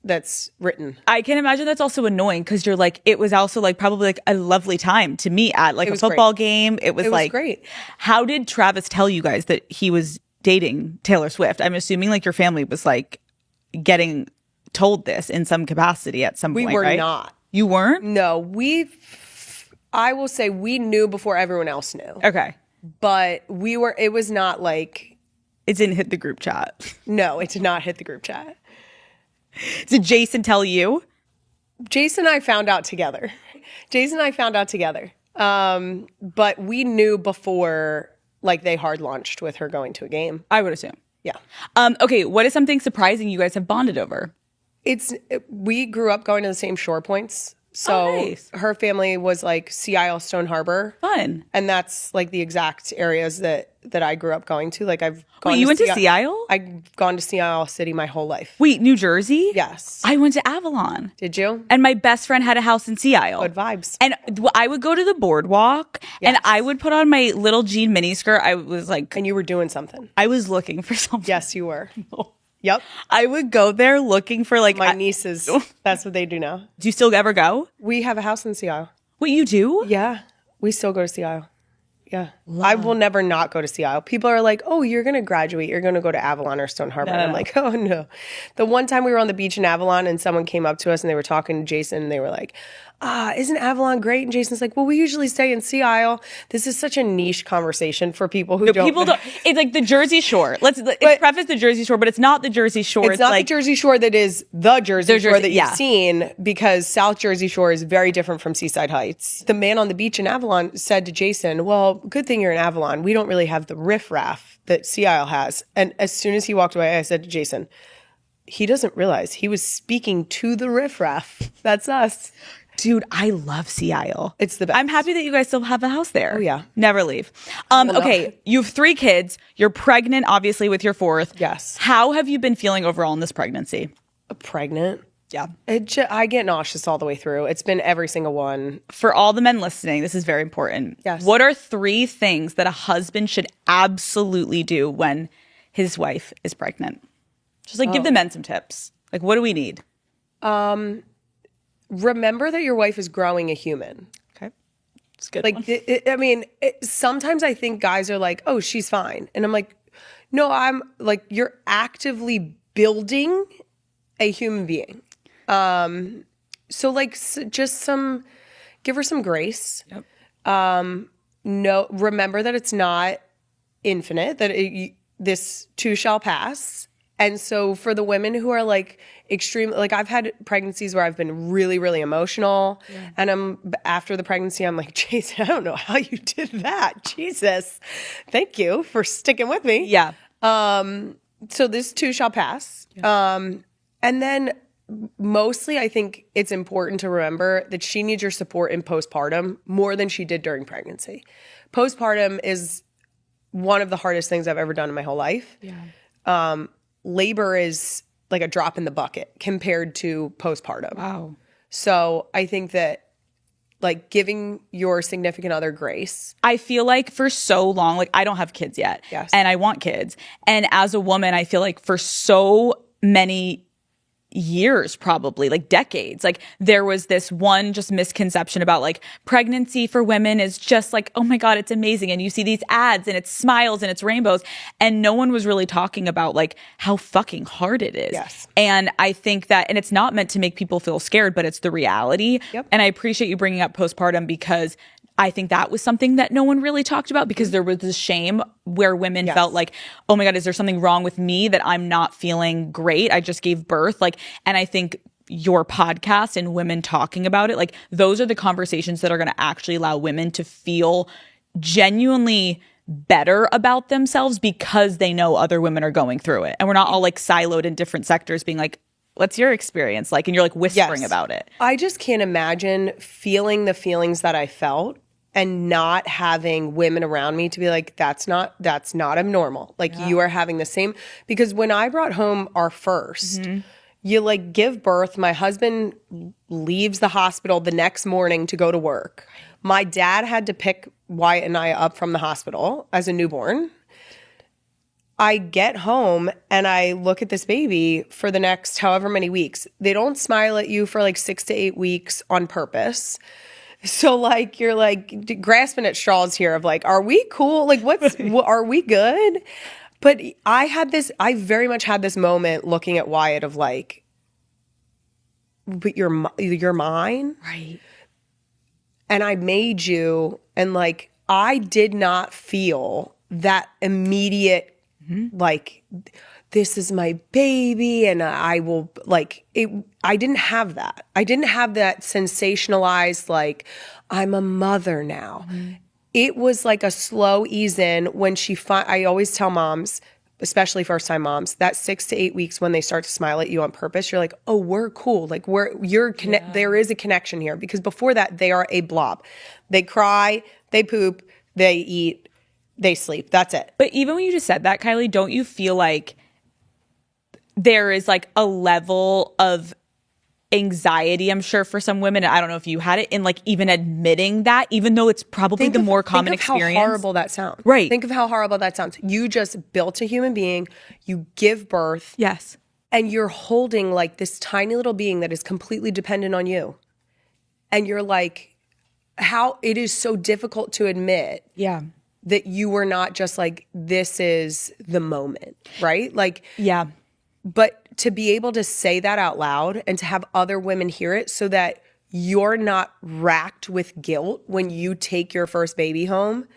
that's written.
I can imagine that's also annoying because you're like, it was also like probably like a lovely time to meet at like a football game. It was like
great.
How did Travis tell you guys that he was dating Taylor Swift? I'm assuming like your family was like getting told this in some capacity at some point,
We were
right?
not.
You weren't?
No, I will say we knew before everyone else knew.
Okay.
But it was not like.
It didn't hit the group chat.
No, it did not hit the group chat.
Did Jason tell you?
Jason and I found out together. But we knew before, like, they hard launched with her going to a game.
I would assume.
Yeah.
Okay, what is something surprising you guys have bonded over?
We grew up going to the same shore points. So
nice.
her family was like Sea Isle, Stone Harbor.
Fun.
And that's like the exact areas that I grew up going to. Like I've gone
Wait, you went to Sea Isle?
I've gone to Sea Isle City my whole life.
Wait, New Jersey?
Yes.
I went to Avalon.
Did you?
And my best friend had a house in Sea Isle.
Good vibes.
And I would go to the boardwalk and
Yes.
I would put on my little jean miniskirt. I was like,
And you were doing something.
I was looking for something.
Yes, you were. Yep.
I would go there looking for like,
My nieces, that's what they do now.
do you still ever go?
We have a house in Sea Isle.
What, you do?
Yeah. We still go to Sea Isle. Yeah. I will never not go to Sea Isle. People are like, oh, you're going to graduate. You're going to go to Avalon or Stone Harbor. And I'm like, oh, no. The one time we were on the beach in Avalon and someone came up to us and they were talking to Jason and they were like, isn't Avalon great? And Jason's like, well, we usually stay in Sea Isle. This is such a niche conversation for people who don't.
People don't. It's like the Jersey Shore. It's preface the Jersey Shore, but it's not the Jersey Shore.
It's not
like,
the Jersey Shore that is the Jersey Shore that you've
yeah.
seen, because South Jersey Shore is very different from Seaside Heights. The man on the beach in Avalon said to Jason, well, good thing you're in Avalon. We don't really have the riffraff that Sea Isle has. And as soon as he walked away, I said to Jason, he doesn't realize he was speaking to the riffraff. That's us.
Dude, I love Sea Isle.
It's the best.
I'm happy that you guys still have a house there.
Oh, yeah.
Never leave. Okay, you have 3 kids. You're pregnant, obviously, with your 4th.
Yes.
How have you been feeling overall in this pregnancy?
Pregnant.
Yeah.
I get nauseous all the way through. It's been every single one.
For all the men listening, this is very important.
Yes.
What are 3 things that a husband should absolutely do when his wife is pregnant? Just like give the men some tips. Like, what do we need?
Remember that your wife is growing a human.
Okay. It's a good.
Like, sometimes I think guys are like, oh, she's fine. And I'm like, no, I'm like, you're actively building a human being. So like, just give her some grace.
Yep.
No, remember that it's not infinite, that this too shall pass. And so for the women who are like like I've had pregnancies where I've been really, really emotional. Yeah. And after the pregnancy, I'm like, Jason, I don't know how you did that. Jesus. Thank you for sticking with me.
Yeah.
So this too shall pass. Yeah. And then mostly I think it's important to remember that she needs your support in postpartum more than she did during pregnancy. Postpartum is one of the hardest things I've ever done in my whole life. Yeah. Labor is like a drop in the bucket compared to postpartum.
Wow.
So I think that like giving your significant other grace.
I feel like for so long, like I don't have kids yet.
Yes.
And I want kids. And as a woman, I feel like for so many years, probably like decades, like there was this one just misconception about like pregnancy for women is just like, oh my God, it's amazing. And you see these ads and it's smiles and it's rainbows. And no one was really talking about like how fucking hard it is.
Yes.
And I think that, and it's not meant to make people feel scared, but it's the reality.
Yep.
And I appreciate you bringing up postpartum because I think that was something that no one really talked about because there was this shame where women
Yes.
felt like, oh my God, is there something wrong with me that I'm not feeling great? I just gave birth. Like, and I think your podcast and women talking about it, like those are the conversations that are going to actually allow women to feel genuinely better about themselves because they know other women are going through it. And we're not all like siloed in different sectors being like, what's your experience like? And you're like whispering about it.
I just can't imagine feeling the feelings that I felt and not having women around me to be like, that's not abnormal. Like you are having the same, because when I brought home our first, you like give birth. My husband leaves the hospital the next morning to go to work. My dad had to pick Wyatt and I up from the hospital as a newborn. I get home and I look at this baby for the next however many weeks. They don't smile at you for like 6 to 8 weeks on purpose. So like you're like grasping at straws here of like, are we cool? Like are we good? But I very much had this moment looking at Wyatt of like, but you're mine.
Right.
And I made you, and like, I did not feel that immediate, like, this is my baby and I will like it. I didn't have that. I didn't have that sensationalized, like, I'm a mother now. It was like a slow ease in when I always tell moms, especially first-time moms, that 6 to 8 weeks when they start to smile at you on purpose, you're like, oh, we're cool. Like there is a connection here. Because before that, they are a blob. They cry, they poop, they eat, they sleep. That's it.
But even when you just said that, Kylie, don't you feel like there is like a level of anxiety, I'm sure, for some women, I don't know if you had it, in like even admitting that, even though it's probably the more common experience.
Think of how horrible that sounds.
Right.
Think of how horrible that sounds. You just built a human being, you give birth,
Yes.
and you're holding like this tiny little being that is completely dependent on you. And you're like, how it is so difficult to admit
Yeah.
that you were not just like, this is the moment, right? Like,
Yeah.
but to be able to say that out loud and to have other women hear it so that you're not racked with guilt when you take your first baby home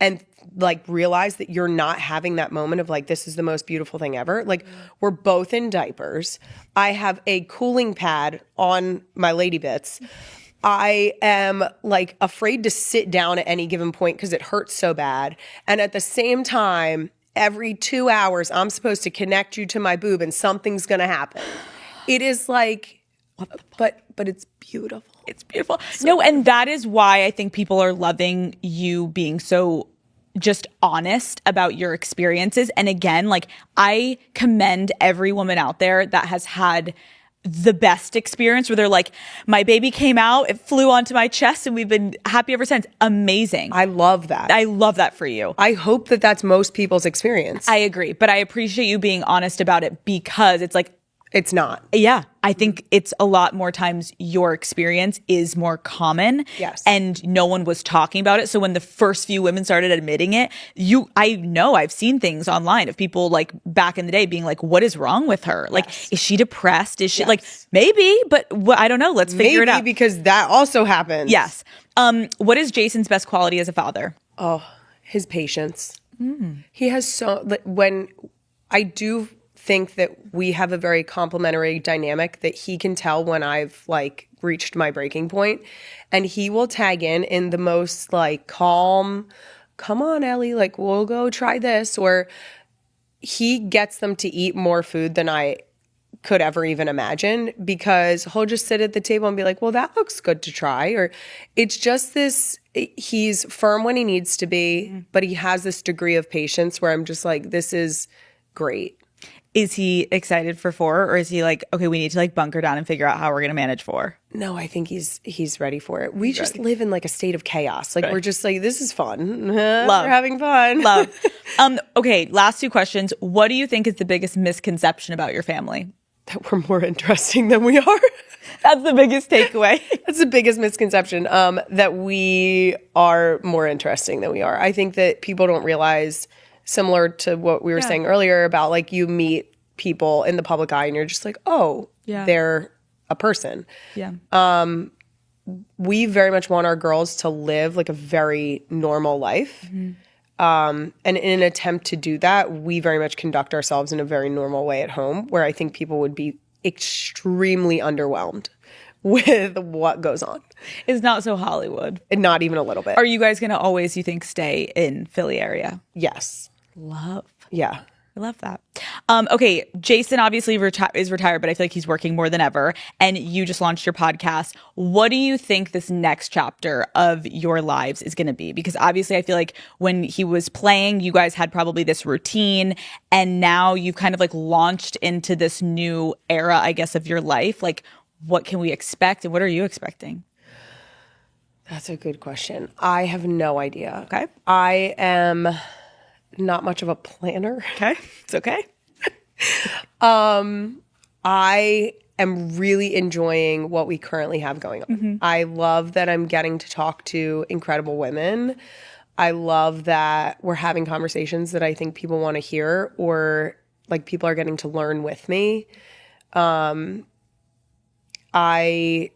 and like realize that you're not having that moment of like, this is the most beautiful thing ever. Like, we're both in diapers. I have a cooling pad on my lady bits. I am like afraid to sit down at any given point because it hurts so bad. And at the same time, every 2 hours, I'm supposed to connect you to my boob and something's going to happen. It is like, but it's beautiful.
It's beautiful. No, and that is why I think people are loving you being so just honest about your experiences. And again, like, I commend every woman out there that has had the best experience where they're like, my baby came out, it flew onto my chest, and we've been happy ever since. Amazing.
I love that.
I love that for you.
I hope that that's most people's experience.
I agree, but I appreciate you being honest about it, because it's like,
it's not.
yeah, I think it's a lot more times your experience is more common.
Yes.
And no one was talking about it. So when the first few women started admitting it, I know I've seen things online of people like back in the day being like, what is wrong with her? Like, is she depressed? Is she like, maybe, but I don't know. Let's figure it out.
Maybe, because that also happens.
Yes. What is Jason's best quality as a father?
Oh, his patience. He has when I do think that we have a very complementary dynamic, that he can tell when I've like reached my breaking point, and he will tag in the most like calm, come on, Ellie, like we'll go try this, or he gets them to eat more food than I could ever even imagine, because he'll just sit at the table and be like, well, that looks good to try. Or it's just this, he's firm when he needs to be, but he has this degree of patience where I'm just like, this is great.
Is he excited for 4, or is he like, okay, we need to like bunker down and figure out how we're going to manage 4?
No, I think he's ready for it. We just live in like a state of chaos. Like, we're just like, this is fun.
Love.
We're having fun.
Love. Okay, last 2 questions. What do you think is the biggest misconception about your family?
That we're more interesting than we are.
That's the biggest takeaway.
That's the biggest misconception, that we are more interesting than we are. I think that people don't realize, similar to what we were saying earlier about like, you meet people in the public eye and you're just like, oh, they're a person.
Yeah.
We very much want our girls to live like a very normal life. And in an attempt to do that, we very much conduct ourselves in a very normal way at home, where I think people would be extremely underwhelmed with what goes on.
It's not so Hollywood.
And not even a little bit.
Are you guys going to always, you think, stay in Philly area?
Yes.
Love.
Yeah.
I love that. Okay, Jason obviously is retired, but I feel like he's working more than ever. And you just launched your podcast. What do you think this next chapter of your lives is going to be? Because obviously I feel like when he was playing, you guys had probably this routine, and now you've kind of like launched into this new era, I guess, of your life. Like, what can we expect, and what are you expecting?
That's a good question. I have no idea.
Okay.
I am not much of a planner.
Okay. It's okay.
I am really enjoying what we currently have going on. I love that I'm getting to talk to incredible women. I love that we're having conversations that I think people want to hear, or like people are getting to learn with me. I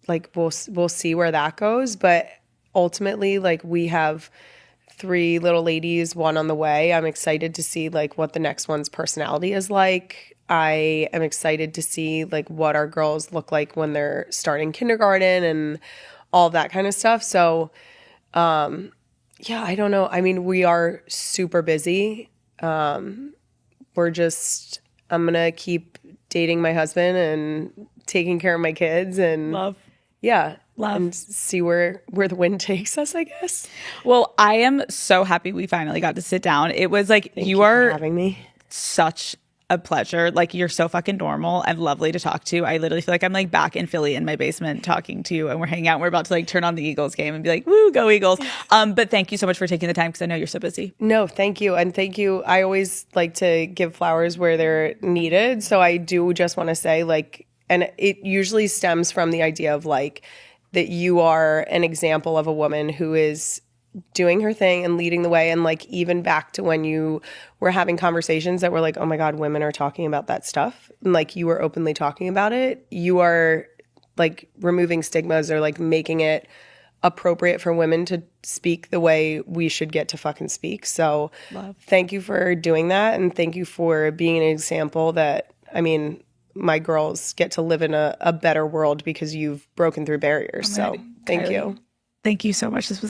like we'll see where that goes, but ultimately, like, we have 3 little ladies, 1 on the way. I'm excited to see like what the next one's personality is like. I am excited to see like what our girls look like when they're starting kindergarten and all that kind of stuff. So, yeah, I don't know. I mean, we are super busy, I'm going to keep dating my husband and taking care of my kids and
Love.
and see where the wind takes us, I guess.
Well, I am so happy we finally got to sit down. It was like,
Thank you for having me.
Such a pleasure. Like, you're so fucking normal and lovely to talk to. I literally feel like I'm like back in Philly in my basement talking to you, and we're hanging out and we're about to like turn on the Eagles game and be like, woo, go Eagles. But thank you so much for taking the time, because I know you're so busy.
No, thank you. And thank you. I always like to give flowers where they're needed. So I do just want to say, like, and it usually stems from the idea of like that you are an example of a woman who is doing her thing and leading the way. And like, even back to when you were having conversations that were like, oh my God, women are talking about that stuff. And like, you were openly talking about it. You are like removing stigmas or like making it appropriate for women to speak the way we should get to fucking speak. So thank you for doing that. And thank you for being an example that, I mean, my girls get to live in a better world because you've broken through barriers. So thank you.
Thank you so much. This was